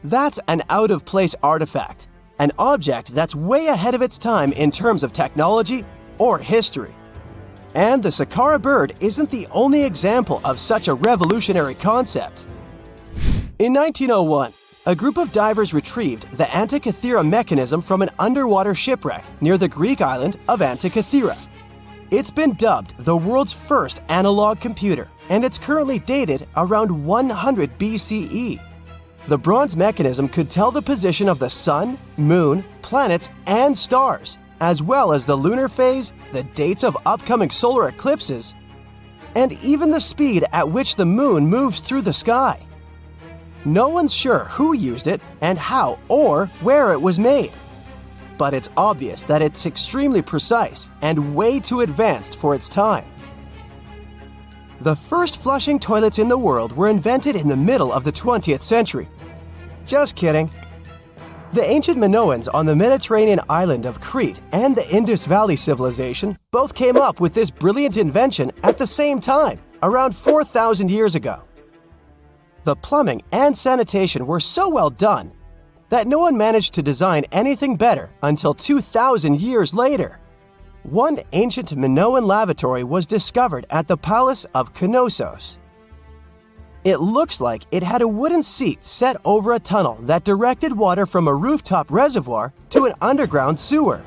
That's an out-of-place artifact, an object that's way ahead of its time in terms of technology or history. And the Saqqara bird isn't the only example of such a revolutionary concept. In 1901, a group of divers retrieved the Antikythera mechanism from an underwater shipwreck near the Greek island of Antikythera. It's been dubbed the world's first analog computer, and it's currently dated around 100 BCE. The bronze mechanism could tell the position of the sun, moon, planets, and stars, as well as the lunar phase, the dates of upcoming solar eclipses, and even the speed at which the moon moves through the sky. No one's sure who used it and how or where it was made. But it's obvious that it's extremely precise and way too advanced for its time. The first flushing toilets in the world were invented in the middle of the 20th century. Just kidding. The ancient Minoans on the Mediterranean island of Crete and the Indus Valley civilization both came up with this brilliant invention at the same time, around 4,000 years ago. The plumbing and sanitation were so well done that no one managed to design anything better until 2,000 years later. One ancient Minoan lavatory was discovered at the Palace of Knossos. It looks like it had a wooden seat set over a tunnel that directed water from a rooftop reservoir to an underground sewer.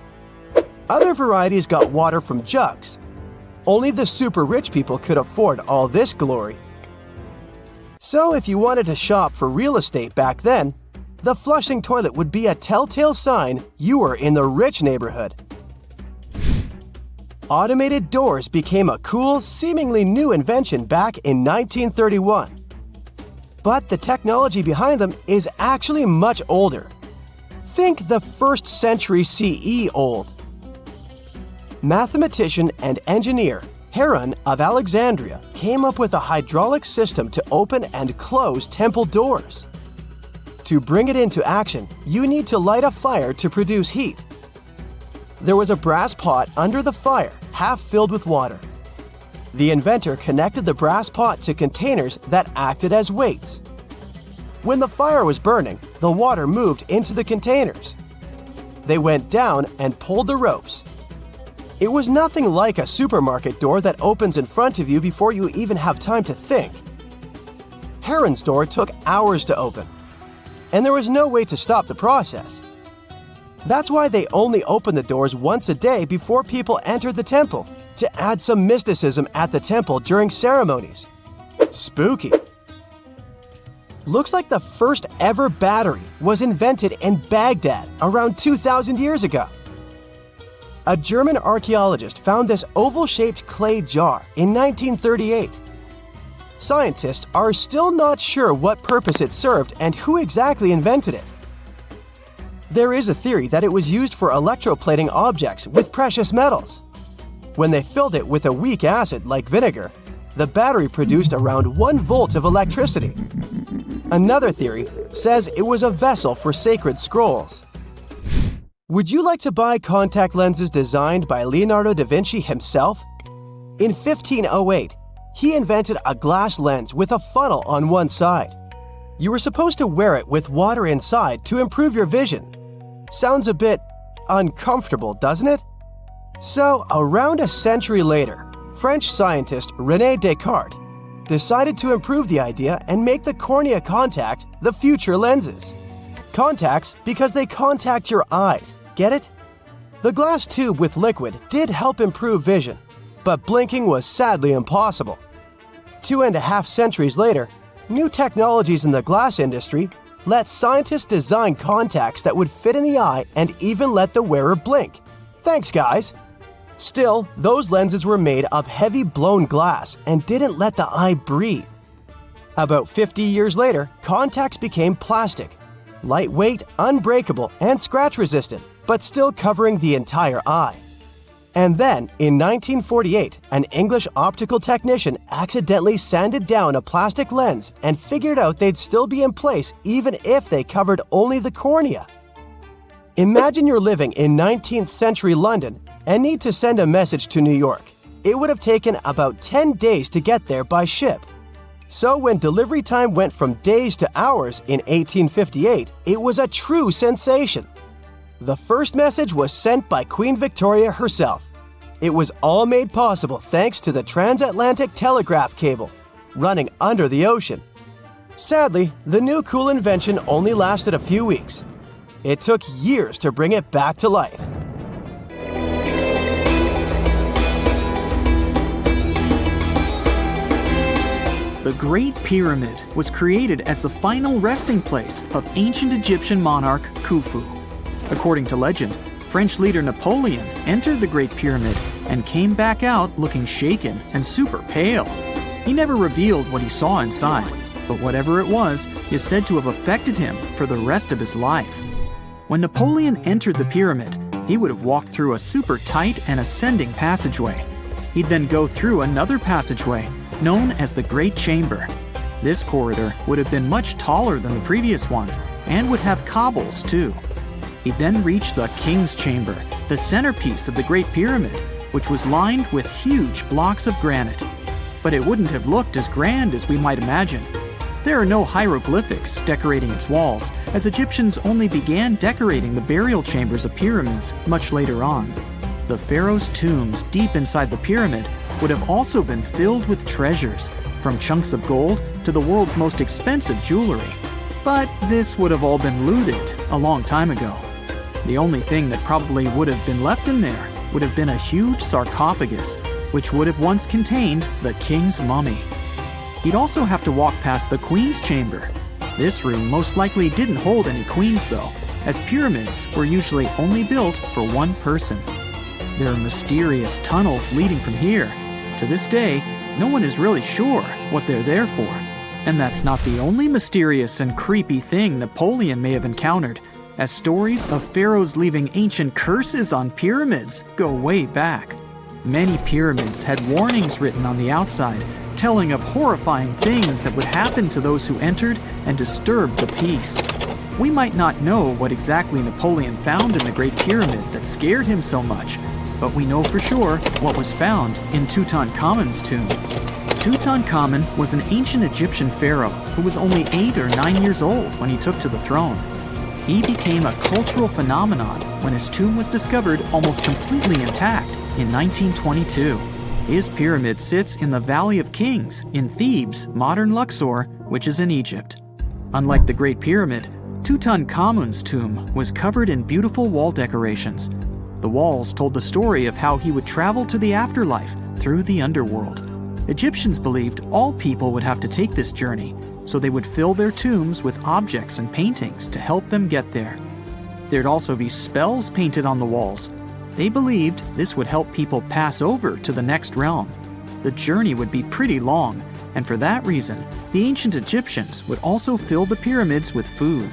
Other varieties got water from jugs. Only the super rich people could afford all this glory. So if you wanted to shop for real estate back then, the flushing toilet would be a telltale sign you were in the rich neighborhood. Automated doors became a cool, seemingly new invention back in 1931. But the technology behind them is actually much older. Think the 1st century CE old. Mathematician and engineer Heron of Alexandria came up with a hydraulic system to open and close temple doors. To bring it into action, you need to light a fire to produce heat. There was a brass pot under the fire, half filled with water. The inventor connected the brass pot to containers that acted as weights. When the fire was burning, the water moved into the containers. They went down and pulled the ropes. It was nothing like a supermarket door that opens in front of you before you even have time to think. Heron's door took hours to open, and there was no way to stop the process. That's why they only opened the doors once a day before people entered the temple, to add some mysticism at the temple during ceremonies. Spooky. Looks like the first ever battery was invented in Baghdad around 2,000 years ago. A German archaeologist found this oval-shaped clay jar in 1938. Scientists are still not sure what purpose it served and who exactly invented it. There is a theory that it was used for electroplating objects with precious metals. When they filled it with a weak acid like vinegar, the battery produced around 1 volt of electricity. Another theory says it was a vessel for sacred scrolls. Would you like to buy contact lenses designed by Leonardo da Vinci himself? In 1508, he invented a glass lens with a funnel on one side. You were supposed to wear it with water inside to improve your vision. Sounds a bit uncomfortable, doesn't it? So, around a century later, French scientist René Descartes decided to improve the idea and make the cornea contact the future lenses. Contacts because they contact your eyes, get it? The glass tube with liquid did help improve vision, but blinking was sadly impossible. 2.5 centuries later, new technologies in the glass industry let scientists design contacts that would fit in the eye and even let the wearer blink. Thanks, guys! Still, those lenses were made of heavy blown glass and didn't let the eye breathe. About 50 years later, contacts became plastic, lightweight, unbreakable, and scratch-resistant, but still covering the entire eye. And then, in 1948, an English optical technician accidentally sanded down a plastic lens and figured out they'd still be in place even if they covered only the cornea. Imagine you're living in 19th century London and need to send a message to New York. It would have taken about 10 days to get there by ship. So when delivery time went from days to hours in 1858, it was a true sensation. The first message was sent by Queen Victoria herself. It was all made possible thanks to the transatlantic telegraph cable, running under the ocean. Sadly, the new cool invention only lasted a few weeks. It took years to bring it back to life. The Great Pyramid was created as the final resting place of ancient Egyptian monarch Khufu. According to legend, French leader Napoleon entered the Great Pyramid and came back out looking shaken and super pale. He never revealed what he saw inside, but whatever it was is said to have affected him for the rest of his life. When Napoleon entered the pyramid, he would have walked through a super tight and ascending passageway. He'd then go through another passageway, known as the Great Chamber. This corridor would have been much taller than the previous one, and would have cobbles too. He'd then reach the King's Chamber, the centerpiece of the Great Pyramid, which was lined with huge blocks of granite. But it wouldn't have looked as grand as we might imagine. There are no hieroglyphics decorating its walls, as Egyptians only began decorating the burial chambers of pyramids much later on. The pharaoh's tombs deep inside the pyramid would have also been filled with treasures, from chunks of gold to the world's most expensive jewelry. But this would have all been looted a long time ago. The only thing that probably would have been left in there would have been a huge sarcophagus, which would have once contained the king's mummy. You'd also have to walk past the queen's chamber. This room most likely didn't hold any queens though, as pyramids were usually only built for one person. There are mysterious tunnels leading from here. To this day, no one is really sure what they're there for. And that's not the only mysterious and creepy thing Napoleon may have encountered, as stories of pharaohs leaving ancient curses on pyramids go way back. Many pyramids had warnings written on the outside, telling of horrifying things that would happen to those who entered and disturbed the peace. We might not know what exactly Napoleon found in the Great Pyramid that scared him so much, but we know for sure what was found in Tutankhamun's tomb. Tutankhamun was an ancient Egyptian pharaoh who was only 8 or 9 years old when he took to the throne. He became a cultural phenomenon when his tomb was discovered almost completely intact in 1922. His pyramid sits in the Valley of Kings in Thebes, modern Luxor, which is in Egypt. Unlike the Great Pyramid, Tutankhamun's tomb was covered in beautiful wall decorations. The walls told the story of how he would travel to the afterlife through the underworld. Egyptians believed all people would have to take this journey, so they would fill their tombs with objects and paintings to help them get there. There'd also be spells painted on the walls. They believed this would help people pass over to the next realm. The journey would be pretty long, and for that reason, the ancient Egyptians would also fill the pyramids with food.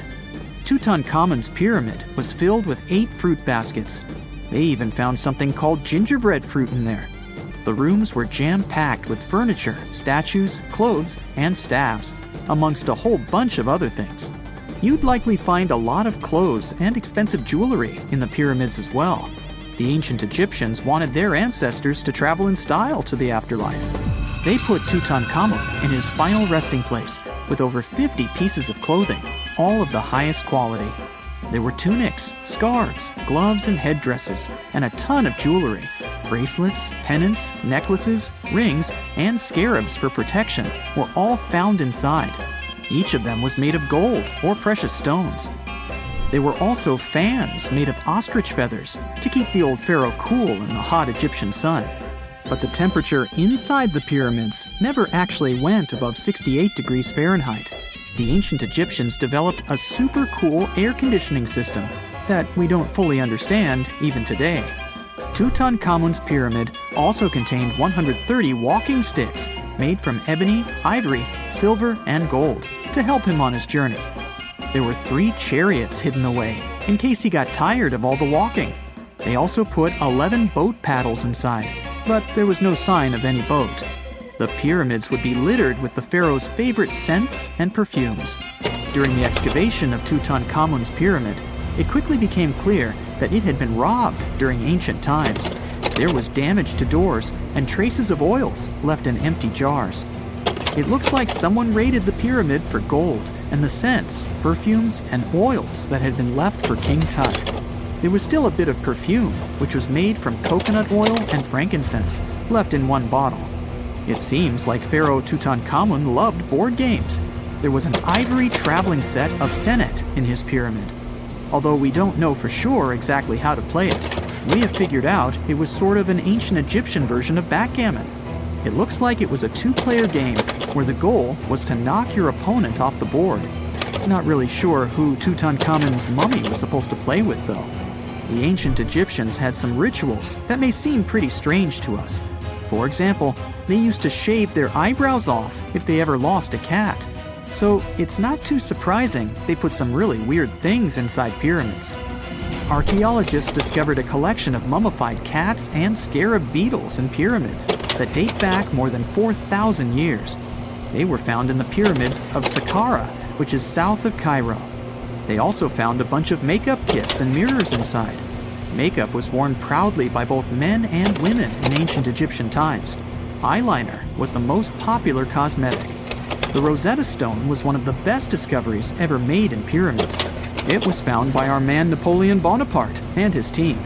Tutankhamun's pyramid was filled with 8 fruit baskets. They even found something called gingerbread fruit in there. The rooms were jam-packed with furniture, statues, clothes, and staffs, amongst a whole bunch of other things. You'd likely find a lot of clothes and expensive jewelry in the pyramids as well. The ancient Egyptians wanted their ancestors to travel in style to the afterlife. They put Tutankhamun in his final resting place with over 50 pieces of clothing, all of the highest quality. There were tunics, scarves, gloves, and headdresses, and a ton of jewelry. Bracelets, pendants, necklaces, rings, and scarabs for protection were all found inside. Each of them was made of gold or precious stones. There were also fans made of ostrich feathers to keep the old pharaoh cool in the hot Egyptian sun. But the temperature inside the pyramids never actually went above 68 degrees Fahrenheit. The ancient Egyptians developed a super cool air conditioning system that we don't fully understand even today. Tutankhamun's pyramid also contained 130 walking sticks made from ebony, ivory, silver, and gold to help him on his journey. There were 3 chariots hidden away in case he got tired of all the walking. They also put 11 boat paddles inside, but there was no sign of any boat. The pyramids would be littered with the pharaoh's favorite scents and perfumes. During the excavation of Tutankhamun's pyramid, it quickly became clear that it had been robbed during ancient times. There was damage to doors and traces of oils left in empty jars. It looks like someone raided the pyramid for gold and the scents, perfumes, and oils that had been left for King Tut. There was still a bit of perfume, which was made from coconut oil and frankincense, left in one bottle. It seems like Pharaoh Tutankhamun loved board games. There was an ivory traveling set of senet in his pyramid. Although we don't know for sure exactly how to play it, we have figured out it was sort of an ancient Egyptian version of backgammon. It looks like it was a 2-player game where the goal was to knock your opponent off the board. Not really sure who Tutankhamun's mummy was supposed to play with though. The ancient Egyptians had some rituals that may seem pretty strange to us. For example, they used to shave their eyebrows off if they ever lost a cat. So it's not too surprising they put some really weird things inside pyramids. Archaeologists discovered a collection of mummified cats and scarab beetles in pyramids that date back more than 4,000 years. They were found in the pyramids of Saqqara, which is south of Cairo. They also found a bunch of makeup kits and mirrors inside. Makeup was worn proudly by both men and women in ancient Egyptian times. Eyeliner was the most popular cosmetic. The Rosetta Stone was one of the best discoveries ever made in pyramids. It was found by our man Napoleon Bonaparte and his team.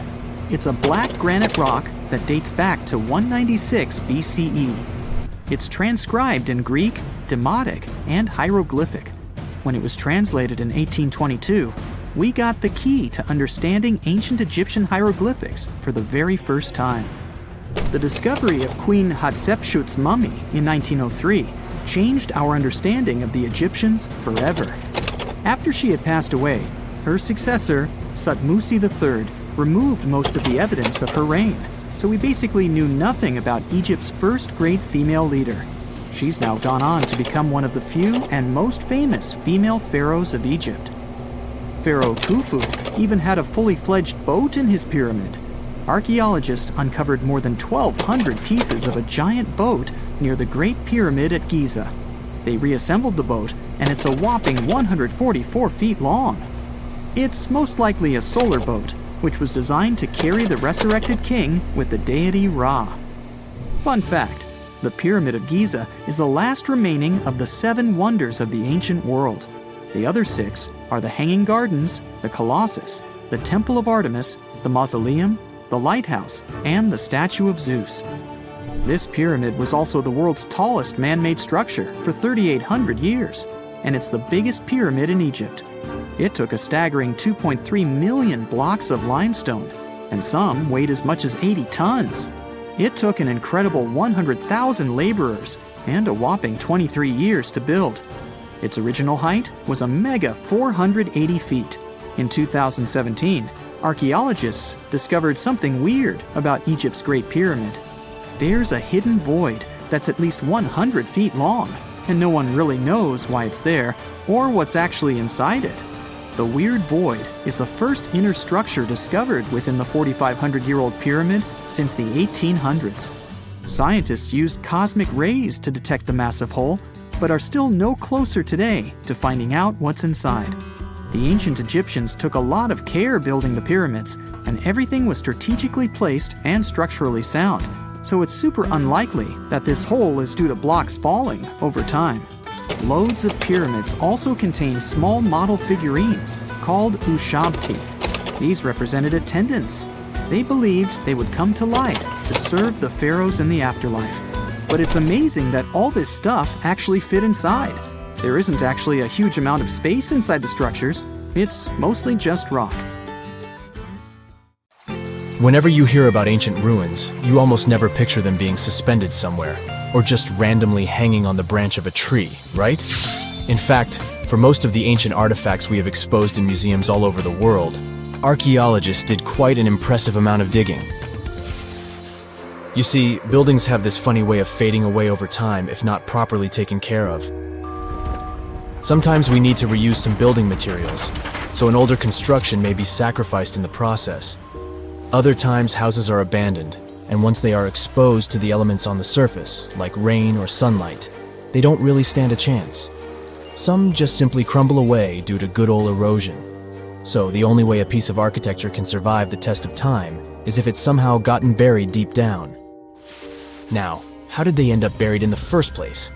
It's a black granite rock that dates back to 196 BCE. It's transcribed in Greek, Demotic, and hieroglyphic. When it was translated in 1822, we got the key to understanding ancient Egyptian hieroglyphics for the very first time. The discovery of Queen Hatshepsut's mummy in 1903 changed our understanding of the Egyptians forever. After she had passed away, her successor, Thutmose III, removed most of the evidence of her reign, so we basically knew nothing about Egypt's first great female leader. She's now gone on to become one of the few and most famous female pharaohs of Egypt. Pharaoh Khufu even had a fully fledged boat in his pyramid. Archaeologists uncovered more than 1,200 pieces of a giant boat near the Great Pyramid at Giza. They reassembled the boat, and it's a whopping 144 feet long. It's most likely a solar boat, which was designed to carry the resurrected king with the deity Ra. Fun fact, the Pyramid of Giza is the last remaining of the 7 wonders of the ancient world. The other 6 are the Hanging Gardens, the Colossus, the Temple of Artemis, the Mausoleum, the Lighthouse, and the Statue of Zeus. This pyramid was also the world's tallest man-made structure for 3,800 years, and it's the biggest pyramid in Egypt. It took a staggering 2.3 million blocks of limestone, and some weighed as much as 80 tons. It took an incredible 100,000 laborers and a whopping 23 years to build. Its original height was a mega 480 feet. In 2017, archaeologists discovered something weird about Egypt's Great Pyramid. There's a hidden void that's at least 100 feet long, and no one really knows why it's there or what's actually inside it. The weird void is the first inner structure discovered within the 4,500-year-old pyramid since the 1800s. Scientists used cosmic rays to detect the massive hole, but are still no closer today to finding out what's inside. The ancient Egyptians took a lot of care building the pyramids, and everything was strategically placed and structurally sound, so it's super unlikely that this hole is due to blocks falling over time. Loads of pyramids also contain small model figurines called ushabti. These represented attendants. They believed they would come to life to serve the pharaohs in the afterlife. But it's amazing that all this stuff actually fit inside. There isn't actually a huge amount of space inside the structures. It's mostly just rock. Whenever you hear about ancient ruins, you almost never picture them being suspended somewhere, or just randomly hanging on the branch of a tree, right? In fact, for most of the ancient artifacts we have exposed in museums all over the world, archaeologists did quite an impressive amount of digging. You see, buildings have this funny way of fading away over time if not properly taken care of. Sometimes we need to reuse some building materials, so an older construction may be sacrificed in the process. Other times, houses are abandoned, and once they are exposed to the elements on the surface, like rain or sunlight, they don't really stand a chance. Some just simply crumble away due to good old erosion. So the only way a piece of architecture can survive the test of time is if it's somehow gotten buried deep down. Now, how did they end up buried in the first place?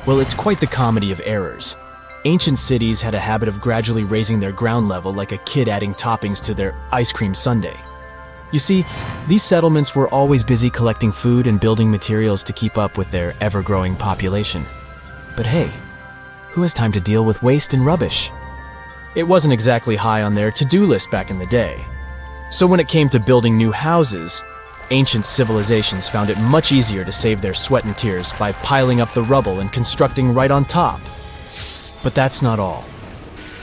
Well, it's quite the comedy of errors. Ancient cities had a habit of gradually raising their ground level like a kid adding toppings to their ice cream sundae. You see, these settlements were always busy collecting food and building materials to keep up with their ever-growing population. But hey, who has time to deal with waste and rubbish? It wasn't exactly high on their to-do list back in the day. So when it came to building new houses, ancient civilizations found it much easier to save their sweat and tears by piling up the rubble and constructing right on top. But that's not all.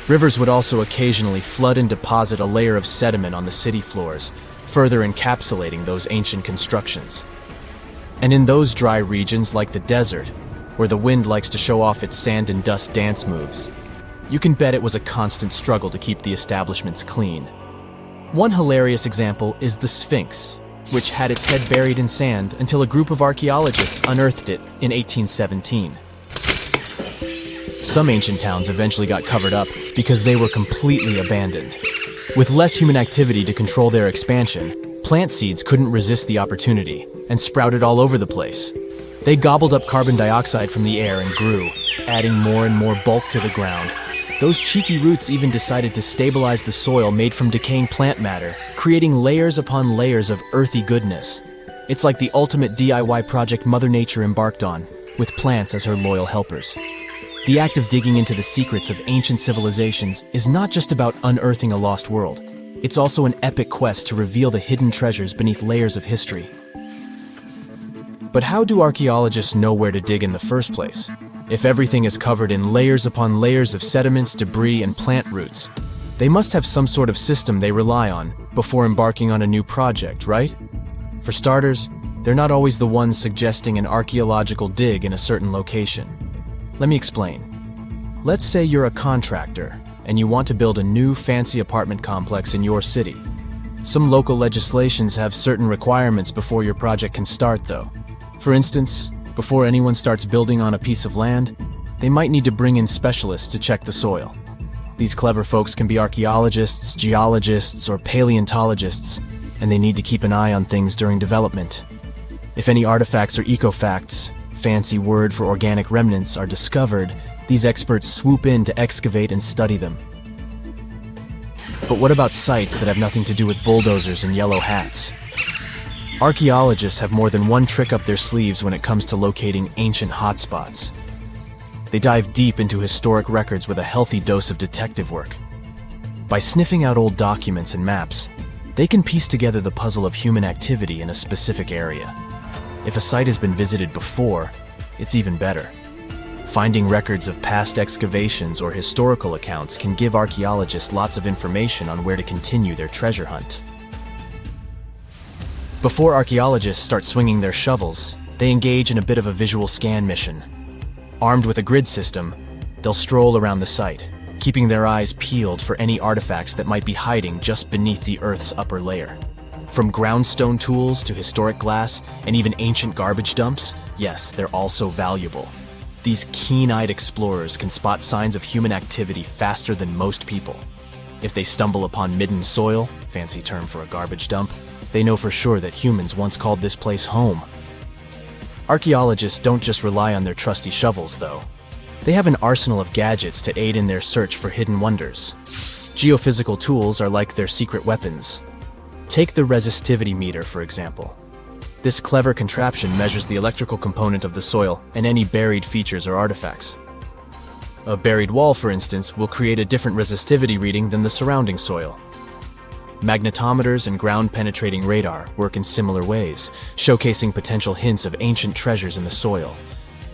Rivers would also occasionally flood and deposit a layer of sediment on the city floors, further encapsulating those ancient constructions. And in those dry regions like the desert, where the wind likes to show off its sand and dust dance moves, you can bet it was a constant struggle to keep the establishments clean. One hilarious example is the Sphinx, which had its head buried in sand until a group of archaeologists unearthed it in 1817. Some ancient towns eventually got covered up because they were completely abandoned. With less human activity to control their expansion, plant seeds couldn't resist the opportunity and sprouted all over the place. They gobbled up carbon dioxide from the air and grew, adding more and more bulk to the ground. Those cheeky roots even decided to stabilize the soil made from decaying plant matter, creating layers upon layers of earthy goodness. It's like the ultimate DIY project Mother Nature embarked on, with plants as her loyal helpers. The act of digging into the secrets of ancient civilizations is not just about unearthing a lost world. It's also an epic quest to reveal the hidden treasures beneath layers of history. But how do archaeologists know where to dig in the first place? If everything is covered in layers upon layers of sediments, debris, and plant roots, they must have some sort of system they rely on before embarking on a new project, right? For starters, they're not always the ones suggesting an archaeological dig in a certain location. Let me explain. Let's say you're a contractor and you want to build a new fancy apartment complex in your city. Some local legislations have certain requirements before your project can start, though. For instance, before anyone starts building on a piece of land, they might need to bring in specialists to check the soil. These clever folks can be archaeologists, geologists, or paleontologists, and they need to keep an eye on things during development. If any artifacts or ecofacts, fancy word for organic remnants, are discovered, these experts swoop in to excavate and study them. But what about sites that have nothing to do with bulldozers and yellow hats? Archaeologists have more than one trick up their sleeves when it comes to locating ancient hotspots. They dive deep into historic records with a healthy dose of detective work. By sniffing out old documents and maps, they can piece together the puzzle of human activity in a specific area. If a site has been visited before, it's even better. Finding records of past excavations or historical accounts can give archaeologists lots of information on where to continue their treasure hunt. Before archaeologists start swinging their shovels, they engage in a bit of a visual scan mission. Armed with a grid system, they'll stroll around the site, keeping their eyes peeled for any artifacts that might be hiding just beneath the Earth's upper layer. From groundstone tools to historic glass and even ancient garbage dumps, yes, they're all so valuable. These keen-eyed explorers can spot signs of human activity faster than most people. If they stumble upon midden soil, fancy term for a garbage dump, they know for sure that humans once called this place home. Archaeologists don't just rely on their trusty shovels, though. They have an arsenal of gadgets to aid in their search for hidden wonders. Geophysical tools are like their secret weapons. Take the resistivity meter, for example. This clever contraption measures the electrical component of the soil and any buried features or artifacts. A buried wall, for instance, will create a different resistivity reading than the surrounding soil. Magnetometers and ground-penetrating radar work in similar ways, showcasing potential hints of ancient treasures in the soil.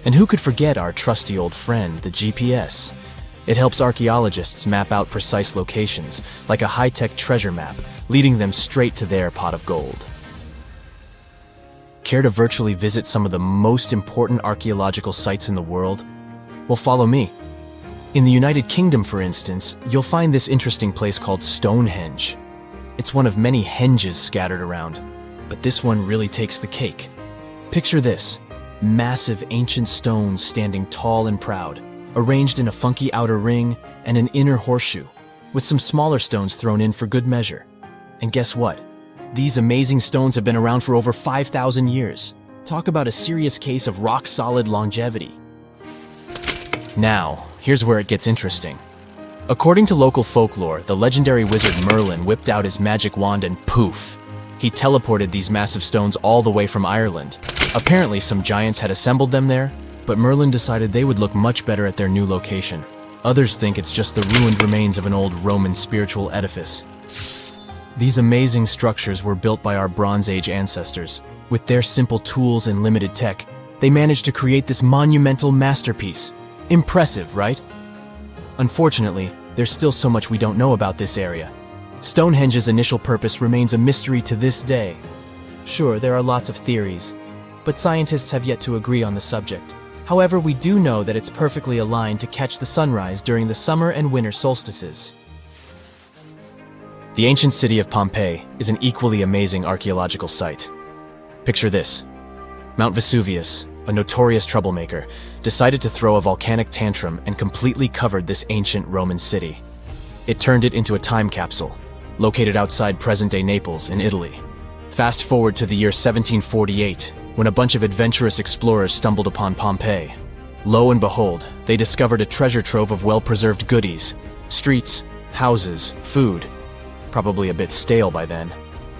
And who could forget our trusty old friend, the GPS? It helps archaeologists map out precise locations, like a high-tech treasure map, leading them straight to their pot of gold. Care to virtually visit some of the most important archaeological sites in the world? Well, follow me. In the United Kingdom, for instance, you'll find this interesting place called Stonehenge. It's one of many henges scattered around, but this one really takes the cake. Picture this: massive ancient stones standing tall and proud, arranged in a funky outer ring and an inner horseshoe, with some smaller stones thrown in for good measure. And guess what? These amazing stones have been around for over 5,000 years. Talk about a serious case of rock-solid longevity. Now, here's where it gets interesting. According to local folklore, the legendary wizard Merlin whipped out his magic wand and poof! He teleported these massive stones all the way from Ireland. Apparently, some giants had assembled them there, but Merlin decided they would look much better at their new location. Others think it's just the ruined remains of an old Roman spiritual edifice. These amazing structures were built by our Bronze Age ancestors. With their simple tools and limited tech, they managed to create this monumental masterpiece. Impressive, right? Unfortunately, there's still so much we don't know about this area. Stonehenge's initial purpose remains a mystery to this day. Sure, there are lots of theories, but scientists have yet to agree on the subject. However, we do know that it's perfectly aligned to catch the sunrise during the summer and winter solstices. The ancient city of Pompeii is an equally amazing archaeological site. Picture this: Mount Vesuvius, a notorious troublemaker, decided to throw a volcanic tantrum and completely covered this ancient Roman city. It turned it into a time capsule, located outside present-day Naples in Italy. Fast forward to the year 1748, when a bunch of adventurous explorers stumbled upon Pompeii. Lo and behold, they discovered a treasure trove of well-preserved goodies: streets, houses, food, probably a bit stale by then,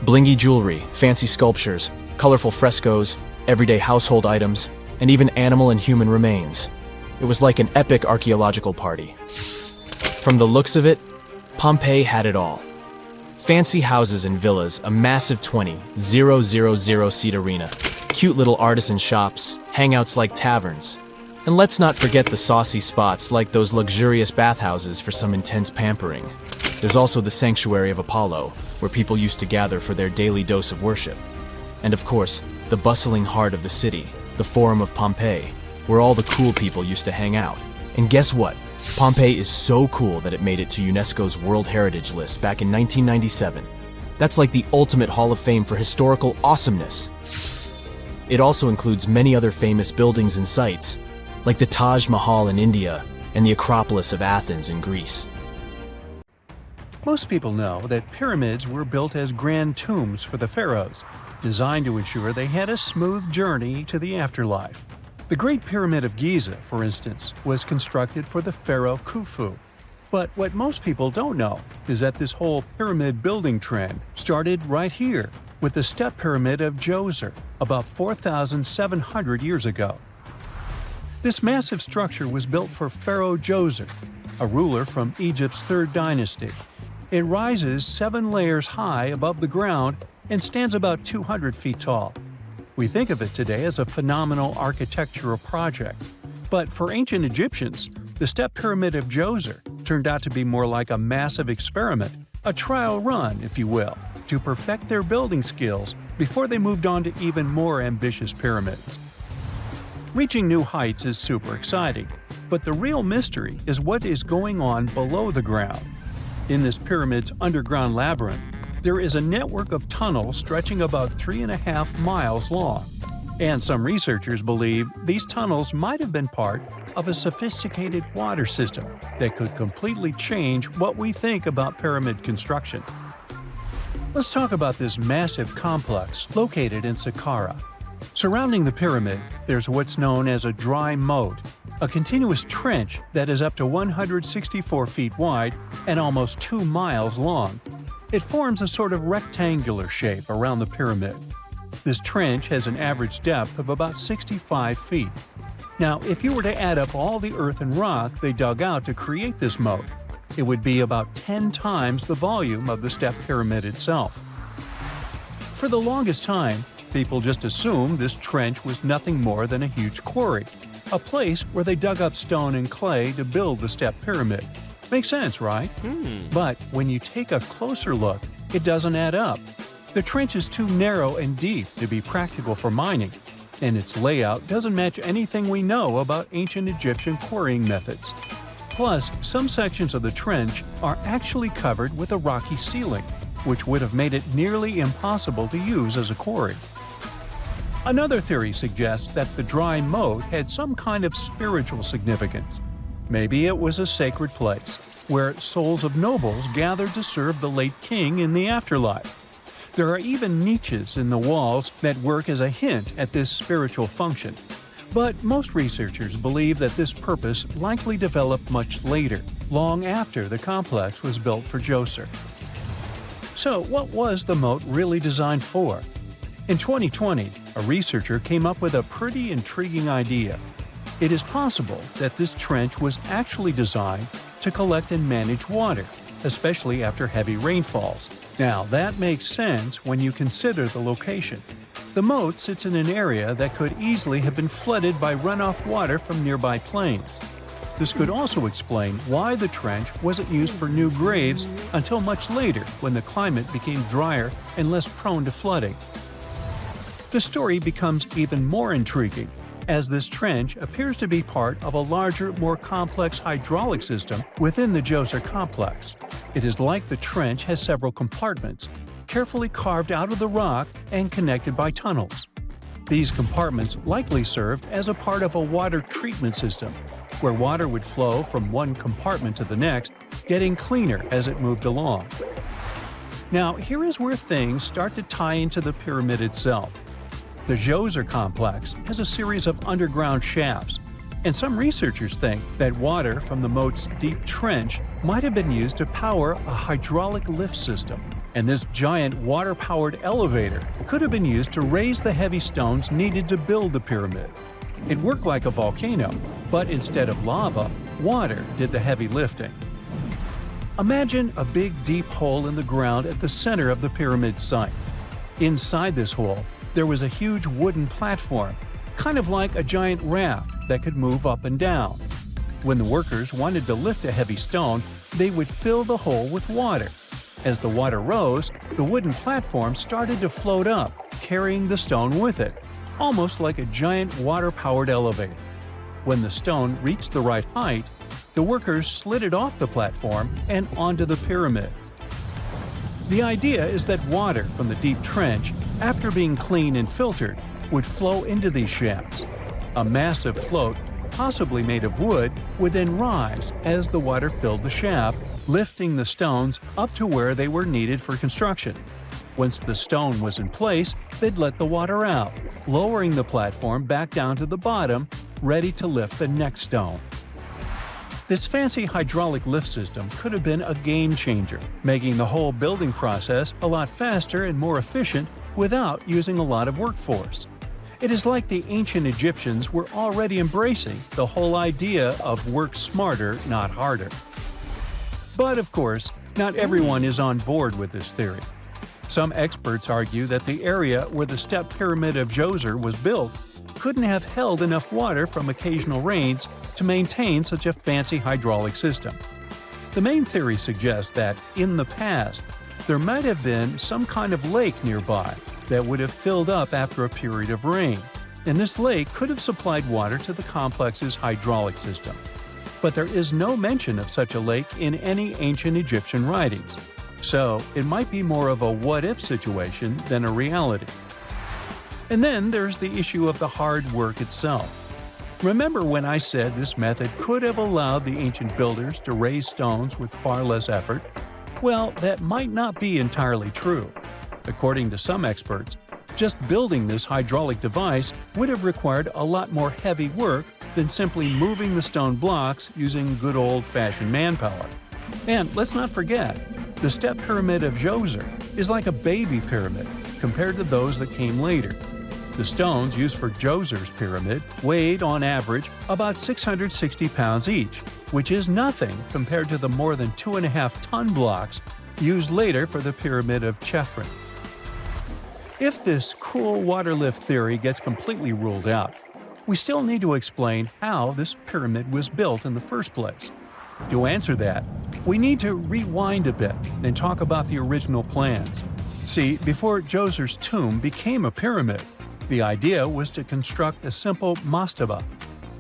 blingy jewelry, fancy sculptures, colorful frescoes, everyday household items, and even animal and human remains. It was like an epic archaeological party. From the looks of it, Pompeii had it all. Fancy houses and villas, a massive 20,000-seat arena, cute little artisan shops, hangouts like taverns. And let's not forget the saucy spots like those luxurious bathhouses for some intense pampering. There's also the sanctuary of Apollo, where people used to gather for their daily dose of worship. And of course, the bustling heart of the city, the Forum of Pompeii, where all the cool people used to hang out. And guess what? Pompeii is so cool that it made it to UNESCO's World Heritage List back in 1997. That's like the ultimate Hall of Fame for historical awesomeness. It also includes many other famous buildings and sites, like the Taj Mahal in India and the Acropolis of Athens in Greece. Most people know that pyramids were built as grand tombs for the pharaohs, designed to ensure they had a smooth journey to the afterlife. The Great Pyramid of Giza, for instance, was constructed for the pharaoh Khufu. But what most people don't know is that this whole pyramid building trend started right here with the step pyramid of Djoser about 4,700 years ago. This massive structure was built for Pharaoh Djoser, a ruler from Egypt's 3rd dynasty. It rises 7 layers high above the ground and stands about 200 feet tall. We think of it today as a phenomenal architectural project, but for ancient Egyptians, the step pyramid of Djoser turned out to be more like a massive experiment, a trial run, if you will, to perfect their building skills before they moved on to even more ambitious pyramids. Reaching new heights is super exciting, but the real mystery is what is going on below the ground. In this pyramid's underground labyrinth, there is a network of tunnels stretching about 3.5 miles long, and some researchers believe these tunnels might have been part of a sophisticated water system that could completely change what we think about pyramid construction. Let's talk about this massive complex located in Saqqara. Surrounding the pyramid, there's what's known as a dry moat, a continuous trench that is up to 164 feet wide and almost 2 miles long. It forms a sort of rectangular shape around the pyramid. This trench has an average depth of about 65 feet. Now, if you were to add up all the earth and rock they dug out to create this moat, it would be about 10 times the volume of the step pyramid itself. For the longest time, people just assumed this trench was nothing more than a huge quarry, a place where they dug up stone and clay to build the step pyramid. Makes sense, right? But when you take a closer look, it doesn't add up. The trench is too narrow and deep to be practical for mining, and its layout doesn't match anything we know about ancient Egyptian quarrying methods. Plus, some sections of the trench are actually covered with a rocky ceiling, which would have made it nearly impossible to use as a quarry. Another theory suggests that the dry moat had some kind of spiritual significance. Maybe it was a sacred place, where souls of nobles gathered to serve the late king in the afterlife. There are even niches in the walls that work as a hint at this spiritual function. But most researchers believe that this purpose likely developed much later, long after the complex was built for Djoser. So, what was the moat really designed for? In 2020, a researcher came up with a pretty intriguing idea. It is possible that this trench was actually designed to collect and manage water, especially after heavy rainfalls. Now, that makes sense when you consider the location. The moat sits in an area that could easily have been flooded by runoff water from nearby plains. This could also explain why the trench wasn't used for new graves until much later when the climate became drier and less prone to flooding. The story becomes even more intriguing as this trench appears to be part of a larger, more complex hydraulic system within the Djoser complex. It is like the trench has several compartments, carefully carved out of the rock and connected by tunnels. These compartments likely served as a part of a water treatment system, where water would flow from one compartment to the next, getting cleaner as it moved along. Now, here is where things start to tie into the pyramid itself. The Djoser complex has a series of underground shafts, and some researchers think that water from the moat's deep trench might have been used to power a hydraulic lift system, and this giant water-powered elevator could have been used to raise the heavy stones needed to build the pyramid. It worked like a volcano, but instead of lava, water did the heavy lifting. Imagine a big deep hole in the ground at the center of the pyramid site. Inside this hole, there was a huge wooden platform, kind of like a giant raft that could move up and down. When the workers wanted to lift a heavy stone, they would fill the hole with water. As the water rose, the wooden platform started to float up, carrying the stone with it, almost like a giant water-powered elevator. When the stone reached the right height, the workers slid it off the platform and onto the pyramid. The idea is that water from the deep trench, after being cleaned and filtered, would flow into these shafts. A massive float, possibly made of wood, would then rise as the water filled the shaft, lifting the stones up to where they were needed for construction. Once the stone was in place, they'd let the water out, lowering the platform back down to the bottom, ready to lift the next stone. This fancy hydraulic lift system could have been a game changer, making the whole building process a lot faster and more efficient without using a lot of workforce. It is like the ancient Egyptians were already embracing the whole idea of work smarter, not harder. But of course, not everyone is on board with this theory. Some experts argue that the area where the step pyramid of Djoser was built couldn't have held enough water from occasional rains to maintain such a fancy hydraulic system. The main theory suggests that, in the past, there might have been some kind of lake nearby that would have filled up after a period of rain, and this lake could have supplied water to the complex's hydraulic system. But there is no mention of such a lake in any ancient Egyptian writings, so it might be more of a what-if situation than a reality. And then there's the issue of the hard work itself. Remember when I said this method could have allowed the ancient builders to raise stones with far less effort? Well, that might not be entirely true. According to some experts, just building this hydraulic device would have required a lot more heavy work than simply moving the stone blocks using good old-fashioned manpower. And let's not forget, the step pyramid of Djoser is like a baby pyramid compared to those that came later. The stones used for Djoser's pyramid weighed, on average, about 660 pounds each, which is nothing compared to the more than 2.5-ton blocks used later for the pyramid of Chephren. If this cool water lift theory gets completely ruled out, we still need to explain how this pyramid was built in the first place. To answer that, we need to rewind a bit and talk about the original plans. See, before Djoser's tomb became a pyramid, the idea was to construct a simple mastaba.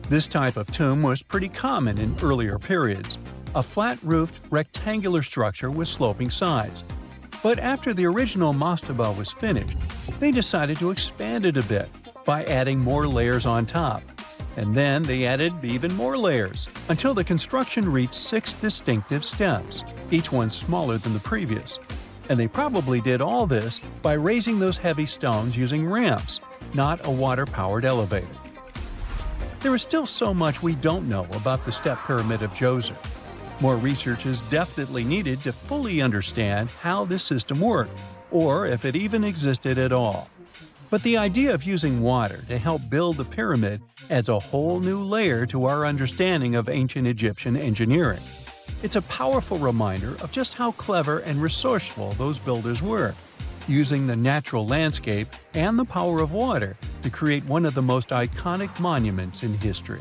This type of tomb was pretty common in earlier periods, a flat-roofed, rectangular structure with sloping sides. But after the original mastaba was finished, they decided to expand it a bit by adding more layers on top. And then they added even more layers, until the construction reached 6 distinctive steps, each one smaller than the previous. And they probably did all this by raising those heavy stones using ramps, not a water-powered elevator. There is still so much we don't know about the step pyramid of Djoser. More research is definitely needed to fully understand how this system worked, or if it even existed at all. But the idea of using water to help build the pyramid adds a whole new layer to our understanding of ancient Egyptian engineering. It's a powerful reminder of just how clever and resourceful those builders were, using the natural landscape and the power of water to create one of the most iconic monuments in history.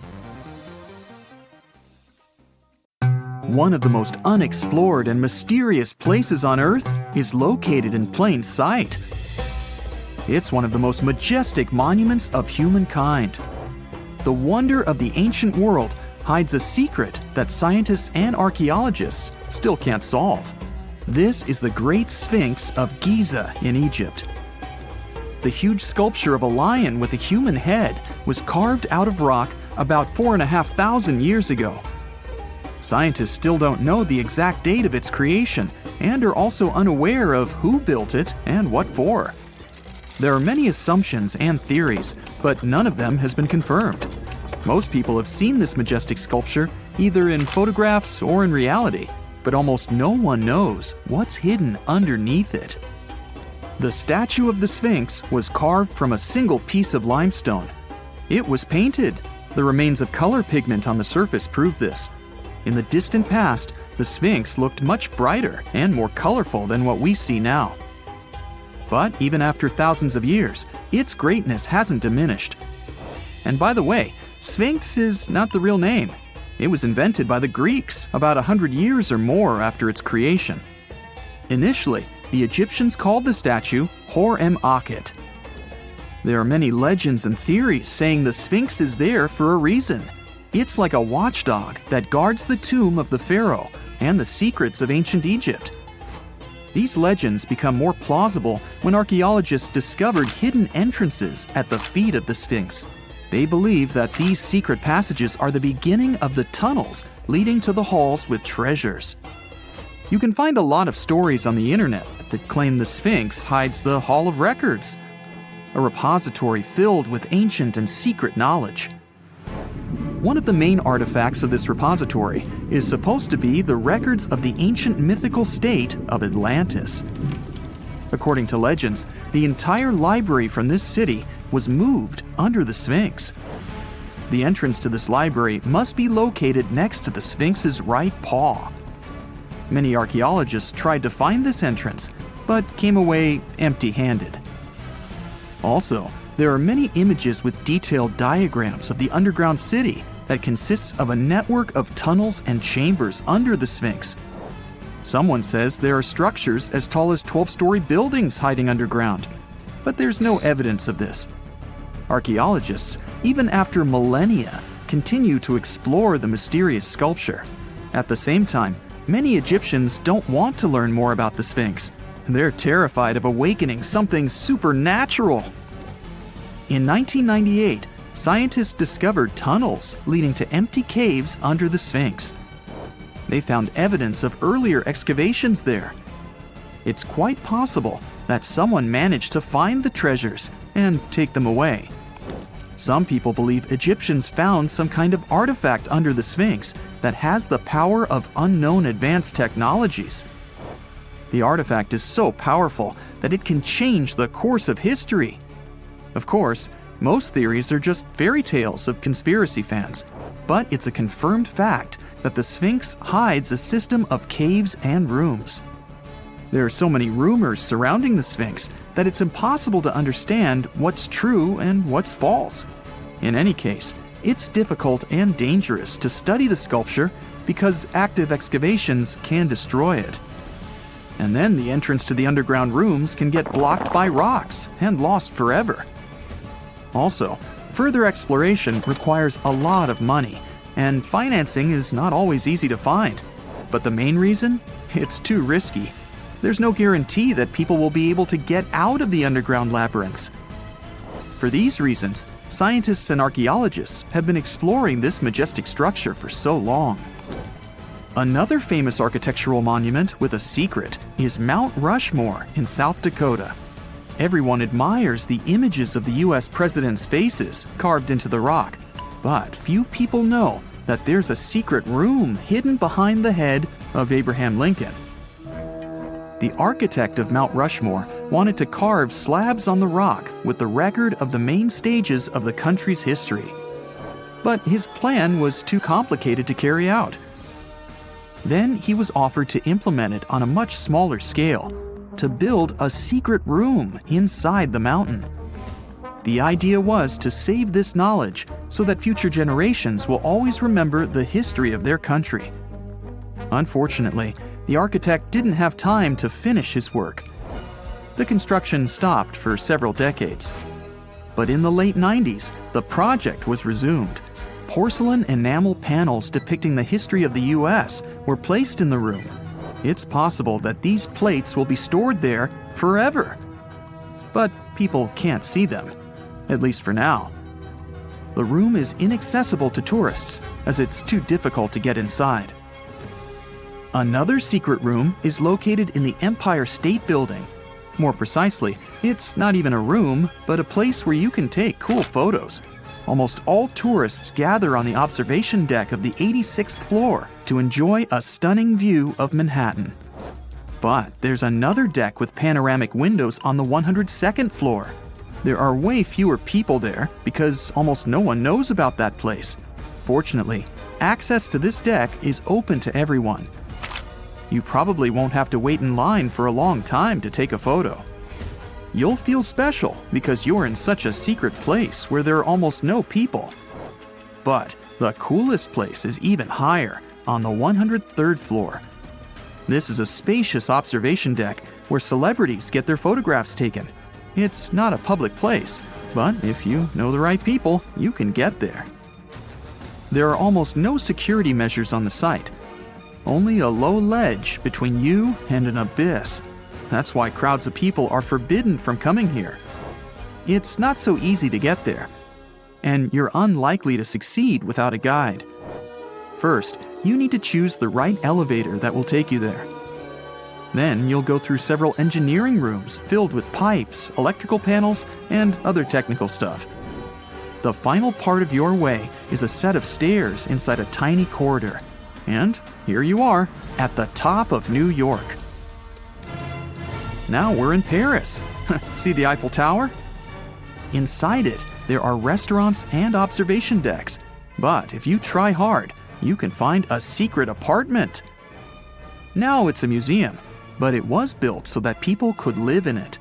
One of the most unexplored and mysterious places on Earth is located in plain sight. It's one of the most majestic monuments of humankind. The wonder of the ancient world hides a secret that scientists and archaeologists still can't solve. This is the Great Sphinx of Giza in Egypt. The huge sculpture of a lion with a human head was carved out of rock about 4,500 years ago. Scientists still don't know the exact date of its creation and are also unaware of who built it and what for. There are many assumptions and theories, but none of them has been confirmed. Most people have seen this majestic sculpture either in photographs or in reality, but almost no one knows what's hidden underneath it. The statue of the Sphinx was carved from a single piece of limestone. It was painted. The remains of color pigment on the surface prove this. In the distant past, the Sphinx looked much brighter and more colorful than what we see now. But even after thousands of years, its greatness hasn't diminished. And by the way, Sphinx is not the real name. It was invented by the Greeks about 100 years or more after its creation. Initially, the Egyptians called the statue Hor-em-Akhet. There are many legends and theories saying the Sphinx is there for a reason. It's like a watchdog that guards the tomb of the pharaoh and the secrets of ancient Egypt. These legends become more plausible when archaeologists discovered hidden entrances at the feet of the Sphinx. They believe that these secret passages are the beginning of the tunnels leading to the halls with treasures. You can find a lot of stories on the internet that claim the Sphinx hides the Hall of Records, a repository filled with ancient and secret knowledge. One of the main artifacts of this repository is supposed to be the records of the ancient mythical state of Atlantis. According to legends, the entire library from this city was moved under the Sphinx. The entrance to this library must be located next to the Sphinx's right paw. Many archaeologists tried to find this entrance, but came away empty-handed. Also, there are many images with detailed diagrams of the underground city that consists of a network of tunnels and chambers under the Sphinx. Someone says there are structures as tall as 12-story buildings hiding underground, but there's no evidence of this. Archaeologists, even after millennia, continue to explore the mysterious sculpture. At the same time, many Egyptians don't want to learn more about the Sphinx. They're terrified of awakening something supernatural. In 1998, scientists discovered tunnels leading to empty caves under the Sphinx. They found evidence of earlier excavations there. It's quite possible that someone managed to find the treasures and take them away. Some people believe Egyptians found some kind of artifact under the Sphinx that has the power of unknown advanced technologies. The artifact is so powerful that it can change the course of history. Of course, most theories are just fairy tales of conspiracy fans, but it's a confirmed fact that the Sphinx hides a system of caves and rooms. There are so many rumors surrounding the Sphinx that it's impossible to understand what's true and what's false. In any case, it's difficult and dangerous to study the sculpture because active excavations can destroy it. And then the entrance to the underground rooms can get blocked by rocks and lost forever. Also, further exploration requires a lot of money, and financing is not always easy to find. But the main reason? It's too risky. There's no guarantee that people will be able to get out of the underground labyrinths. For these reasons, scientists and archaeologists have been exploring this majestic structure for so long. Another famous architectural monument with a secret is Mount Rushmore in South Dakota. Everyone admires the images of the U.S. presidents' faces carved into the rock, but few people know that there's a secret room hidden behind the head of Abraham Lincoln. The architect of Mount Rushmore wanted to carve slabs on the rock with the record of the main stages of the country's history. But his plan was too complicated to carry out. Then he was offered to implement it on a much smaller scale, to build a secret room inside the mountain. The idea was to save this knowledge so that future generations will always remember the history of their country. Unfortunately, the architect didn't have time to finish his work. The construction stopped for several decades. But in the late 90s, the project was resumed. Porcelain enamel panels depicting the history of the U.S. were placed in the room. It's possible that these plates will be stored there forever. But people can't see them, at least for now. The room is inaccessible to tourists as it's too difficult to get inside. Another secret room is located in the Empire State Building. More precisely, it's not even a room, but a place where you can take cool photos. Almost all tourists gather on the observation deck of the 86th floor to enjoy a stunning view of Manhattan. But there's another deck with panoramic windows on the 102nd floor. There are way fewer people there because almost no one knows about that place. Fortunately, access to this deck is open to everyone. You probably won't have to wait in line for a long time to take a photo. You'll feel special because you're in such a secret place where there are almost no people. But the coolest place is even higher, on the 103rd floor. This is a spacious observation deck where celebrities get their photographs taken. It's not a public place, but if you know the right people, you can get there. There are almost no security measures on the site. Only a low ledge between you and an abyss. That's why crowds of people are forbidden from coming here. It's not so easy to get there, and you're unlikely to succeed without a guide. First, you need to choose the right elevator that will take you there. Then you'll go through several engineering rooms filled with pipes, electrical panels, and other technical stuff. The final part of your way is a set of stairs inside a tiny corridor. And here you are, at the top of New York. Now we're in Paris. See the Eiffel Tower? Inside it, there are restaurants and observation decks. But if you try hard, you can find a secret apartment. Now it's a museum, but it was built so that people could live in it.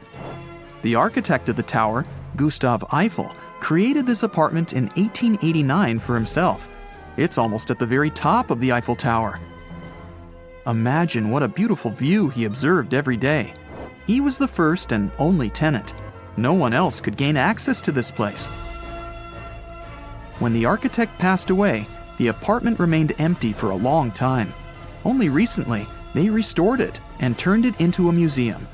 The architect of the tower, Gustav Eiffel, created this apartment in 1889 for himself. It's almost at the very top of the Eiffel Tower. Imagine what a beautiful view he observed every day. He was the first and only tenant. No one else could gain access to this place. When the architect passed away, the apartment remained empty for a long time. Only recently, they restored it and turned it into a museum.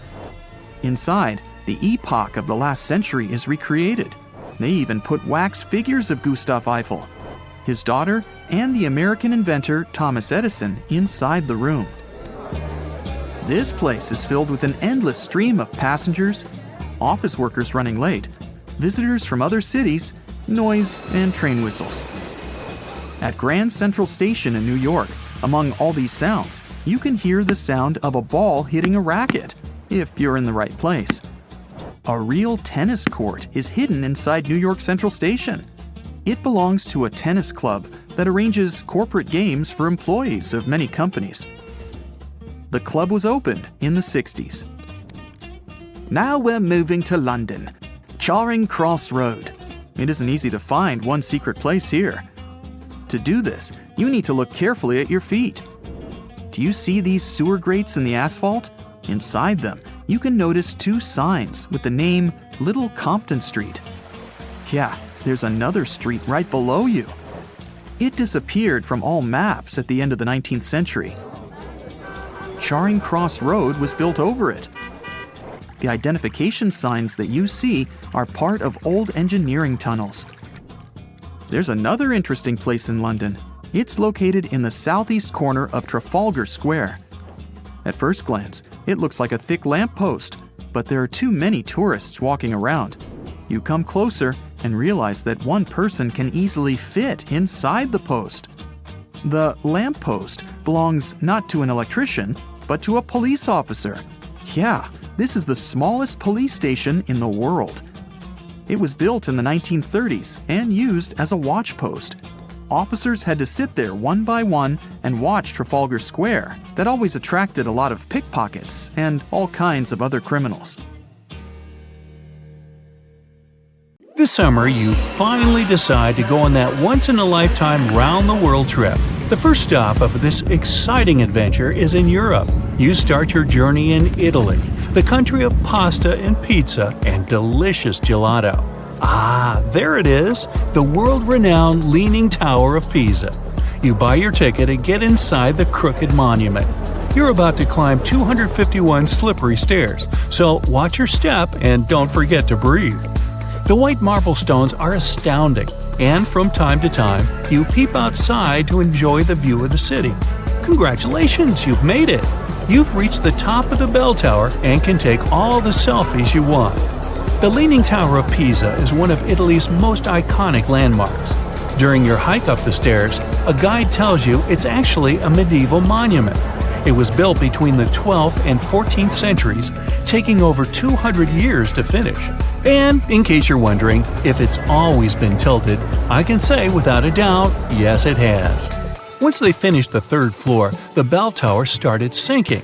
Inside, the epoch of the last century is recreated. They even put wax figures of Gustav Eiffel, his daughter, and the American inventor Thomas Edison inside the room. This place is filled with an endless stream of passengers, office workers running late, visitors from other cities, noise, and train whistles. At Grand Central Station in New York, among all these sounds, you can hear the sound of a ball hitting a racket, if you're in the right place. A real tennis court is hidden inside New York Central Station. It belongs to a tennis club that arranges corporate games for employees of many companies. The club was opened in the 60s. Now we're moving to London, Charing Cross Road. It isn't easy to find one secret place here. To do this, you need to look carefully at your feet. Do you see these sewer grates in the asphalt? Inside them, you can notice two signs with the name Little Compton Street. Yeah, there's another street right below you. It disappeared from all maps at the end of the 19th century. Charing Cross Road was built over it. The identification signs that you see are part of old engineering tunnels. There's another interesting place in London. It's located in the southeast corner of Trafalgar Square. At first glance, it looks like a thick lamppost, but there are too many tourists walking around. You come closer and realize that one person can easily fit inside the post. The lamppost belongs not to an electrician, but to a police officer. Yeah, this is the smallest police station in the world. It was built in the 1930s and used as a watch post. Officers had to sit there one by one and watch Trafalgar Square. That always attracted a lot of pickpockets and all kinds of other criminals. This summer, you finally decide to go on that once-in-a-lifetime round-the-world trip. The first stop of this exciting adventure is in Europe. You start your journey in Italy, the country of pasta and pizza and delicious gelato. Ah, there it is, the world-renowned Leaning Tower of Pisa. You buy your ticket and get inside the crooked monument. You're about to climb 251 slippery stairs, so watch your step and don't forget to breathe. The white marble stones are astounding, and from time to time, you peep outside to enjoy the view of the city. Congratulations, you've made it! You've reached the top of the bell tower and can take all the selfies you want. The Leaning Tower of Pisa is one of Italy's most iconic landmarks. During your hike up the stairs, a guide tells you it's actually a medieval monument. It was built between the 12th and 14th centuries, taking over 200 years to finish. And in case you're wondering if it's always been tilted, I can say without a doubt, yes it has. Once they finished the third floor, the bell tower started sinking.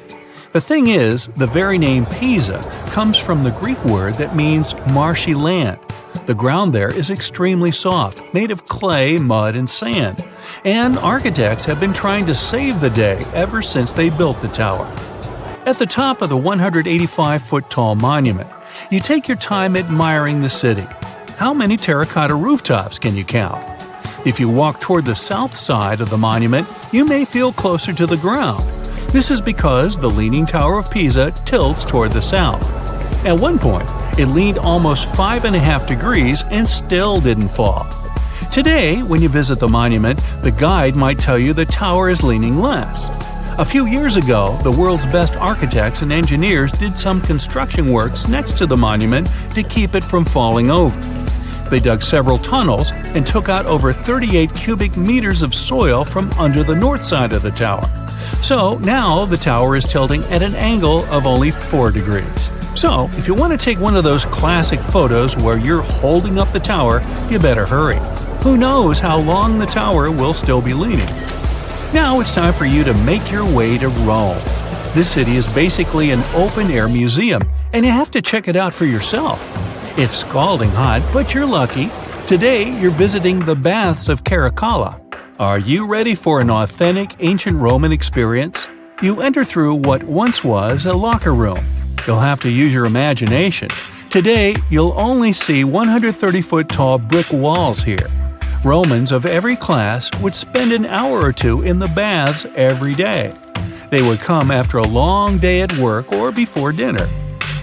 The thing is, the very name Pisa comes from the Greek word that means marshy land. The ground there is extremely soft, made of clay, mud, and sand. And architects have been trying to save the day ever since they built the tower. At the top of the 185-foot-tall monument, you take your time admiring the city. How many terracotta rooftops can you count? If you walk toward the south side of the monument, you may feel closer to the ground. This is because the Leaning Tower of Pisa tilts toward the south. At one point, it leaned almost 5.5 degrees and still didn't fall. Today, when you visit the monument, the guide might tell you the tower is leaning less. A few years ago, the world's best architects and engineers did some construction works next to the monument to keep it from falling over. They dug several tunnels and took out over 38 cubic meters of soil from under the north side of the tower. So now the tower is tilting at an angle of only 4 degrees. So if you want to take one of those classic photos where you're holding up the tower, you better hurry. Who knows how long the tower will still be leaning? Now it's time for you to make your way to Rome. This city is basically an open-air museum, and you have to check it out for yourself. It's scalding hot, but you're lucky. Today, you're visiting the Baths of Caracalla. Are you ready for an authentic ancient Roman experience? You enter through what once was a locker room. You'll have to use your imagination. Today, you'll only see 130-foot-tall brick walls here. Romans of every class would spend an hour or two in the baths every day. They would come after a long day at work or before dinner.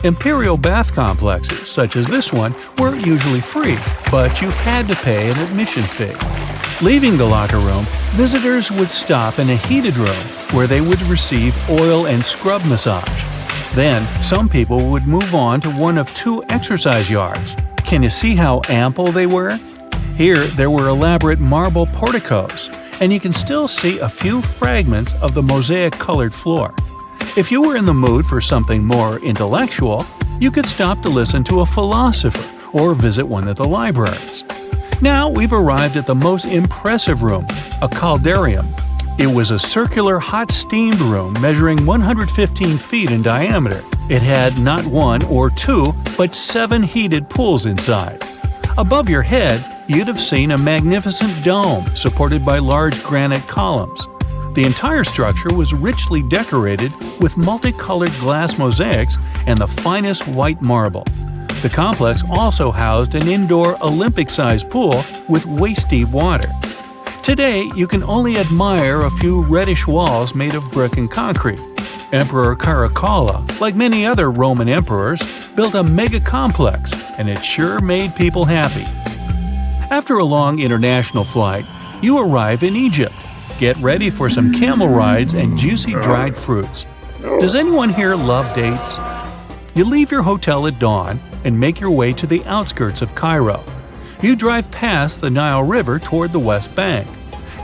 Imperial bath complexes, such as this one, were usually free, but you had to pay an admission fee. Leaving the locker room, visitors would stop in a heated room where they would receive oil and scrub massage. Then, some people would move on to one of 2 exercise yards. Can you see how ample they were? Here, there were elaborate marble porticos, and you can still see a few fragments of the mosaic-colored floor. If you were in the mood for something more intellectual, you could stop to listen to a philosopher or visit one of the libraries. Now we've arrived at the most impressive room, a caldarium. It was a circular hot-steamed room measuring 115 feet in diameter. It had not 1 or 2, but 7 heated pools inside. Above your head, you'd have seen a magnificent dome supported by large granite columns. The entire structure was richly decorated with multicolored glass mosaics and the finest white marble. The complex also housed an indoor Olympic-sized pool with waist-deep water. Today, you can only admire a few reddish walls made of brick and concrete. Emperor Caracalla, like many other Roman emperors, built a mega-complex, and it sure made people happy. After a long international flight, you arrive in Egypt. Get ready for some camel rides and juicy dried fruits. Does anyone here love dates? You leave your hotel at dawn and make your way to the outskirts of Cairo. You drive past the Nile River toward the West Bank.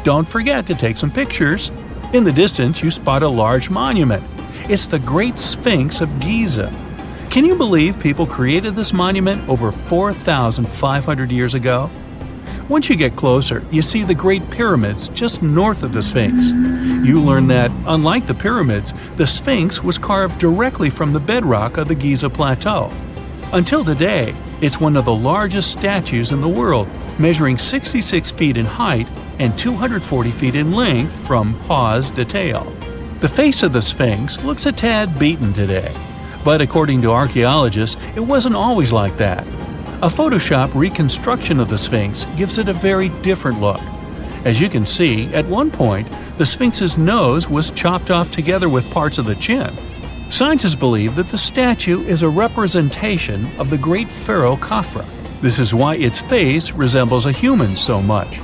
Don't forget to take some pictures. In the distance, you spot a large monument. It's the Great Sphinx of Giza. Can you believe people created this monument over 4,500 years ago? Once you get closer, you see the Great Pyramids just north of the Sphinx. You learn that, unlike the pyramids, the Sphinx was carved directly from the bedrock of the Giza Plateau. Until today, it's one of the largest statues in the world, measuring 66 feet in height and 240 feet in length from paws to tail. The face of the Sphinx looks a tad beaten today, but according to archaeologists, it wasn't always like that. A Photoshop reconstruction of the Sphinx gives it a very different look. As you can see, at one point, the Sphinx's nose was chopped off together with parts of the chin. Scientists believe that the statue is a representation of the great pharaoh Khafra. This is why its face resembles a human so much.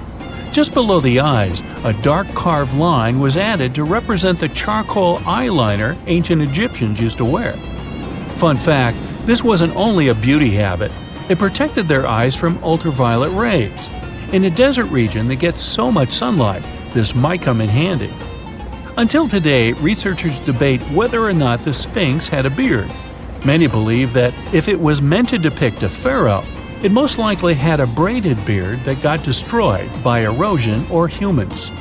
Just below the eyes, a dark carved line was added to represent the charcoal eyeliner ancient Egyptians used to wear. Fun fact, this wasn't only a beauty habit, it protected their eyes from ultraviolet rays. In a desert region that gets so much sunlight, this might come in handy. Until today, researchers debate whether or not the Sphinx had a beard. Many believe that if it was meant to depict a pharaoh, it most likely had a braided beard that got destroyed by erosion or humans.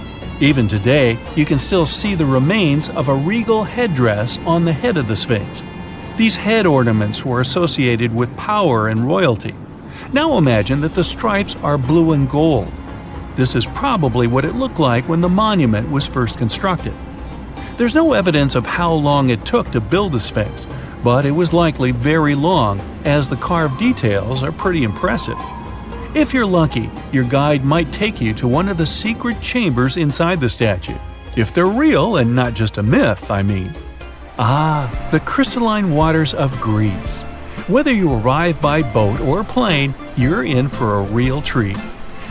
Even today, you can still see the remains of a regal headdress on the head of the Sphinx. These head ornaments were associated with power and royalty. Now imagine that the stripes are blue and gold. This is probably what it looked like when the monument was first constructed. There's no evidence of how long it took to build the Sphinx, but it was likely very long, as the carved details are pretty impressive. If you're lucky, your guide might take you to one of the secret chambers inside the statue. If they're real and not just a myth, I mean. The crystalline waters of Greece. Whether you arrive by boat or plane, you're in for a real treat.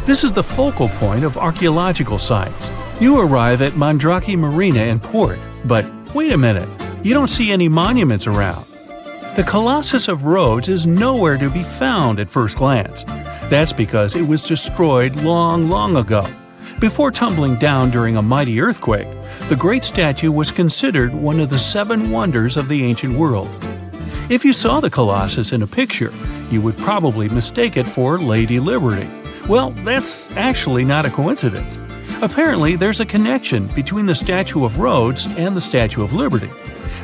This is the focal point of archaeological sites. You arrive at Mandrake Marina and Port, but wait a minute, you don't see any monuments around. The Colossus of Rhodes is nowhere to be found at first glance. That's because it was destroyed long ago. Before tumbling down during a mighty earthquake, the great statue was considered one of the 7 wonders of the ancient world. If you saw the Colossus in a picture, you would probably mistake it for Lady Liberty. Well, that's actually not a coincidence. Apparently, there's a connection between the Statue of Rhodes and the Statue of Liberty.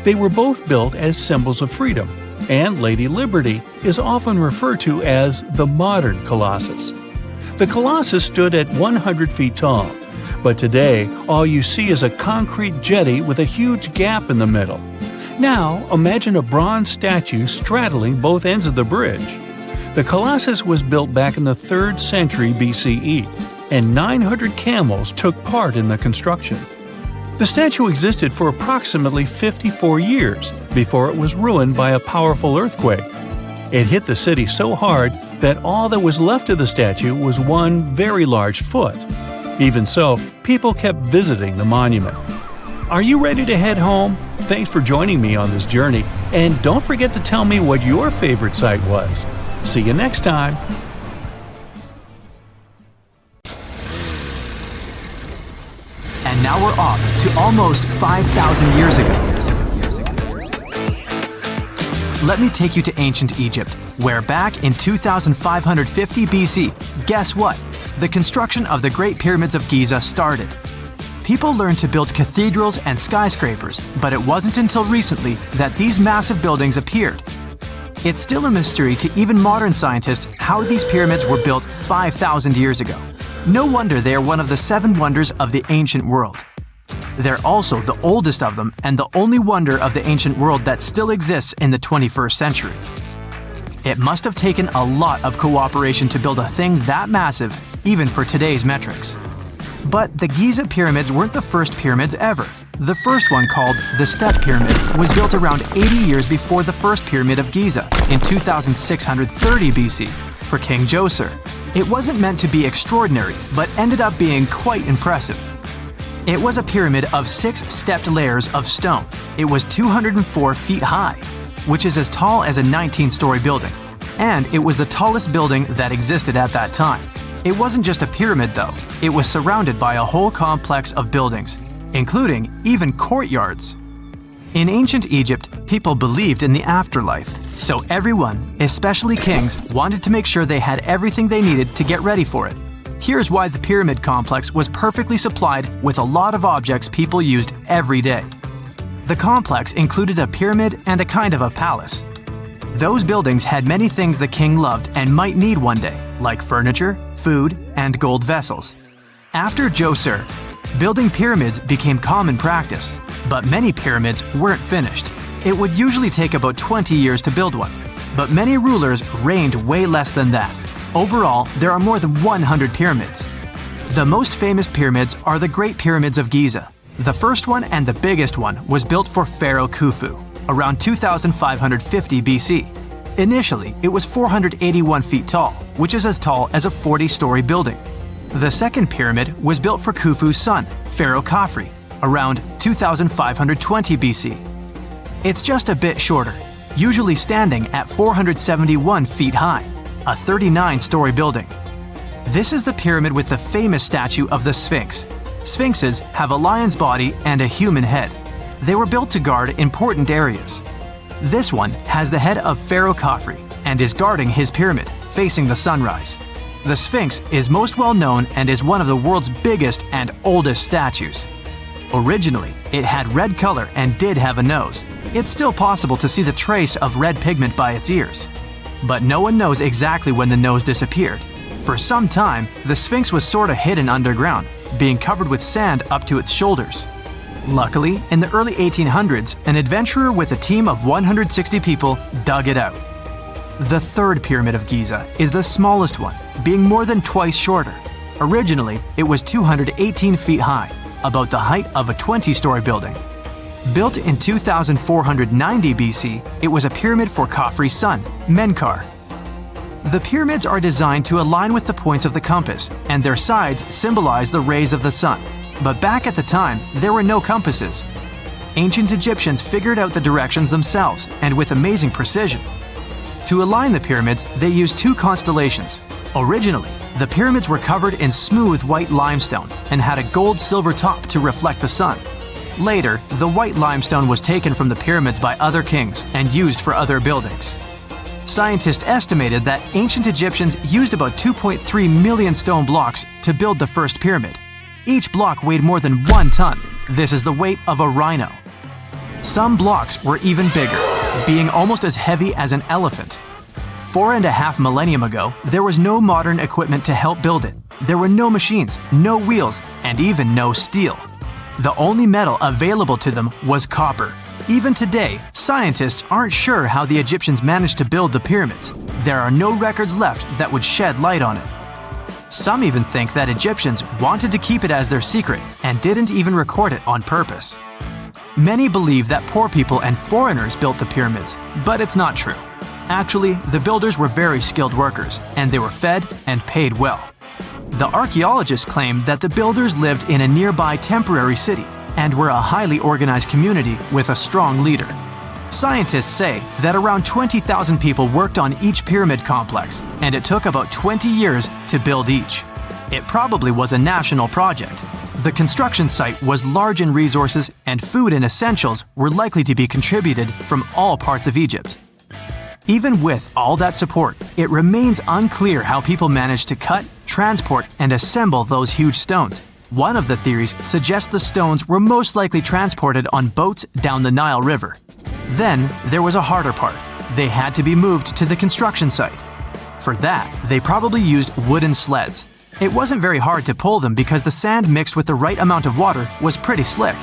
They were both built as symbols of freedom, and Lady Liberty is often referred to as the modern Colossus. The Colossus stood at 100 feet tall, but today all you see is a concrete jetty with a huge gap in the middle. Now imagine a bronze statue straddling both ends of the bridge. The Colossus was built back in the 3rd century BCE, and 900 camels took part in the construction. The statue existed for approximately 54 years before it was ruined by a powerful earthquake. It hit the city so hard that all that was left of the statue was one very large foot. Even so, people kept visiting the monument. Are you ready to head home? Thanks for joining me on this journey, and don't forget to tell me what your favorite site was. See you next time! And now we're off to almost 5,000 years ago. Let me take you to ancient Egypt, where back in 2550 BC, guess what? The construction of the Great Pyramids of Giza started. People learned to build cathedrals and skyscrapers, but it wasn't until recently that these massive buildings appeared. It's still a mystery to even modern scientists how these pyramids were built 5,000 years ago. No wonder they are one of the 7 wonders of the ancient world. They're also the oldest of them and the only wonder of the ancient world that still exists in the 21st century. It must have taken a lot of cooperation to build a thing that massive, even for today's metrics. But the Giza pyramids weren't the first pyramids ever. The first one, called the Step Pyramid, was built around 80 years before the first Pyramid of Giza in 2630 BC for King Djoser. It wasn't meant to be extraordinary, but ended up being quite impressive. It was a pyramid of 6 stepped layers of stone. It was 204 feet high, which is as tall as a 19-story building. And it was the tallest building that existed at that time. It wasn't just a pyramid though, it was surrounded by a whole complex of buildings, including even courtyards. In ancient Egypt, people believed in the afterlife, so everyone, especially kings, wanted to make sure they had everything they needed to get ready for it. Here's why the pyramid complex was perfectly supplied with a lot of objects people used every day. The complex included a pyramid and a kind of a palace. Those buildings had many things the king loved and might need one day, like furniture, food, and gold vessels. After Djoser, building pyramids became common practice, but many pyramids weren't finished. It would usually take about 20 years to build one, but many rulers reigned way less than that. Overall, there are more than 100 pyramids. The most famous pyramids are the Great Pyramids of Giza. The first one and the biggest one was built for Pharaoh Khufu, around 2550 BC. Initially, it was 481 feet tall, which is as tall as a 40-story building. The second pyramid was built for Khufu's son, Pharaoh Khafre, around 2520 BC. It's just a bit shorter, usually standing at 471 feet high, a 39-story building. This is the pyramid with the famous statue of the Sphinx. Sphinxes have a lion's body and a human head. They were built to guard important areas. This one has the head of Pharaoh Khafre and is guarding his pyramid, facing the sunrise. The Sphinx is most well known and is one of the world's biggest and oldest statues. Originally, it had red color and did have a nose. It's still possible to see the trace of red pigment by its ears. But no one knows exactly when the nose disappeared. For some time, the Sphinx was sort of hidden underground, being covered with sand up to its shoulders. Luckily, in the early 1800s, an adventurer with a team of 160 people dug it out. The third pyramid of Giza is the smallest one, being more than twice shorter. Originally, it was 218 feet high, about the height of a 20-story building. Built in 2490 BC, it was a pyramid for Khafre's son, Menkaure. The pyramids are designed to align with the points of the compass, and their sides symbolize the rays of the sun. But back at the time, there were no compasses. Ancient Egyptians figured out the directions themselves, and with amazing precision. To align the pyramids, they used two constellations. Originally, the pyramids were covered in smooth white limestone and had a gold-silver top to reflect the sun. Later, the white limestone was taken from the pyramids by other kings and used for other buildings. Scientists estimated that ancient Egyptians used about 2.3 million stone blocks to build the first pyramid. Each block weighed more than 1 ton. This is the weight of a rhino. Some blocks were even bigger, being almost as heavy as an elephant. 4.5 millennium ago, there was no modern equipment to help build it. There were no machines, no wheels, and even no steel. The only metal available to them was copper. Even today, scientists aren't sure how the Egyptians managed to build the pyramids. There are no records left that would shed light on it. Some even think that Egyptians wanted to keep it as their secret and didn't even record it on purpose. Many believe that poor people and foreigners built the pyramids, but it's not true. Actually, the builders were very skilled workers, and they were fed and paid well. The archaeologists claim that the builders lived in a nearby temporary city and were a highly organized community with a strong leader. Scientists say that around 20,000 people worked on each pyramid complex, and it took about 20 years to build each. It probably was a national project. The construction site was large in resources, and food and essentials were likely to be contributed from all parts of Egypt. Even with all that support, it remains unclear how people managed to cut, transport, and assemble those huge stones. One of the theories suggests the stones were most likely transported on boats down the Nile River. Then, there was a harder part. They had to be moved to the construction site. For that, they probably used wooden sleds. It wasn't very hard to pull them because the sand mixed with the right amount of water was pretty slick.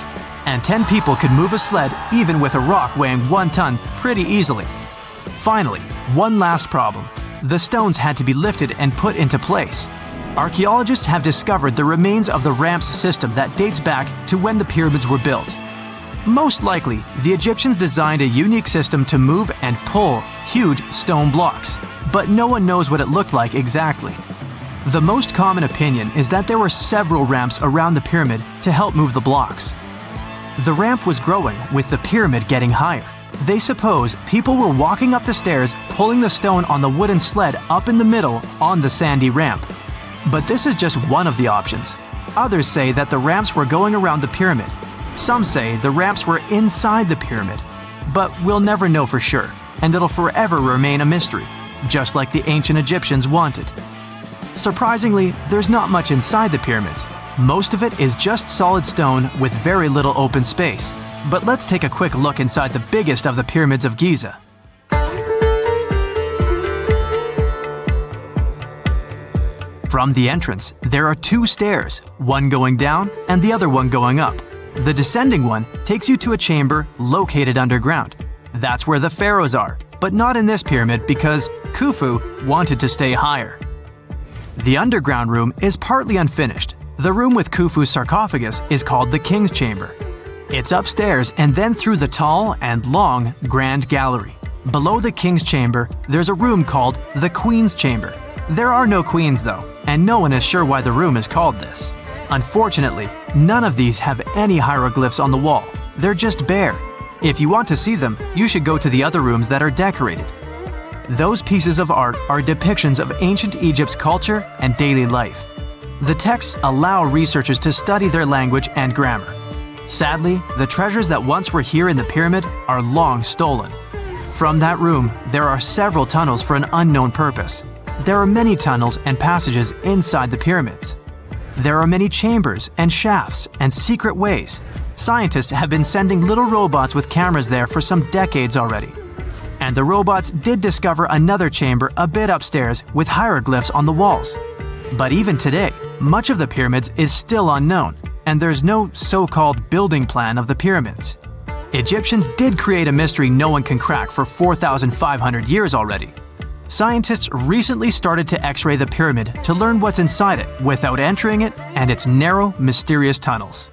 And 10 people could move a sled even with a rock weighing 1 ton pretty easily. Finally, one last problem. The stones had to be lifted and put into place. Archaeologists have discovered the remains of the ramps system that dates back to when the pyramids were built. Most likely, the Egyptians designed a unique system to move and pull huge stone blocks, but no one knows what it looked like exactly. The most common opinion is that there were several ramps around the pyramid to help move the blocks. The ramp was growing with the pyramid getting higher. They suppose people were walking up the stairs, pulling the stone on the wooden sled up in the middle on the sandy ramp. But this is just one of the options. Others say that the ramps were going around the pyramid. Some say the ramps were inside the pyramid. But we'll never know for sure, and it'll forever remain a mystery, just like the ancient Egyptians wanted. Surprisingly, there's not much inside the pyramids. Most of it is just solid stone with very little open space. But let's take a quick look inside the biggest of the pyramids of Giza. From the entrance, there are 2 stairs, one going down and the other one going up. The descending one takes you to a chamber located underground. That's where the pharaohs are, but not in this pyramid because Khufu wanted to stay higher. The underground room is partly unfinished. The room with Khufu's sarcophagus is called the King's Chamber. It's upstairs and then through the tall and long Grand Gallery. Below the King's Chamber, there's a room called the Queen's Chamber. There are no queens though, and no one is sure why the room is called this. Unfortunately, none of these have any hieroglyphs on the wall. They're just bare. If you want to see them, you should go to the other rooms that are decorated. Those pieces of art are depictions of ancient Egypt's culture and daily life. The texts allow researchers to study their language and grammar. Sadly, the treasures that once were here in the pyramid are long stolen. From that room, there are several tunnels for an unknown purpose. There are many tunnels and passages inside the pyramids. There are many chambers and shafts and secret ways. Scientists have been sending little robots with cameras there for some decades already. And the robots did discover another chamber a bit upstairs with hieroglyphs on the walls. But even today, much of the pyramids is still unknown, and there's no so-called building plan of the pyramids. Egyptians did create a mystery no one can crack for 4,500 years already. Scientists recently started to X-ray the pyramid to learn what's inside it without entering it and its narrow, mysterious tunnels.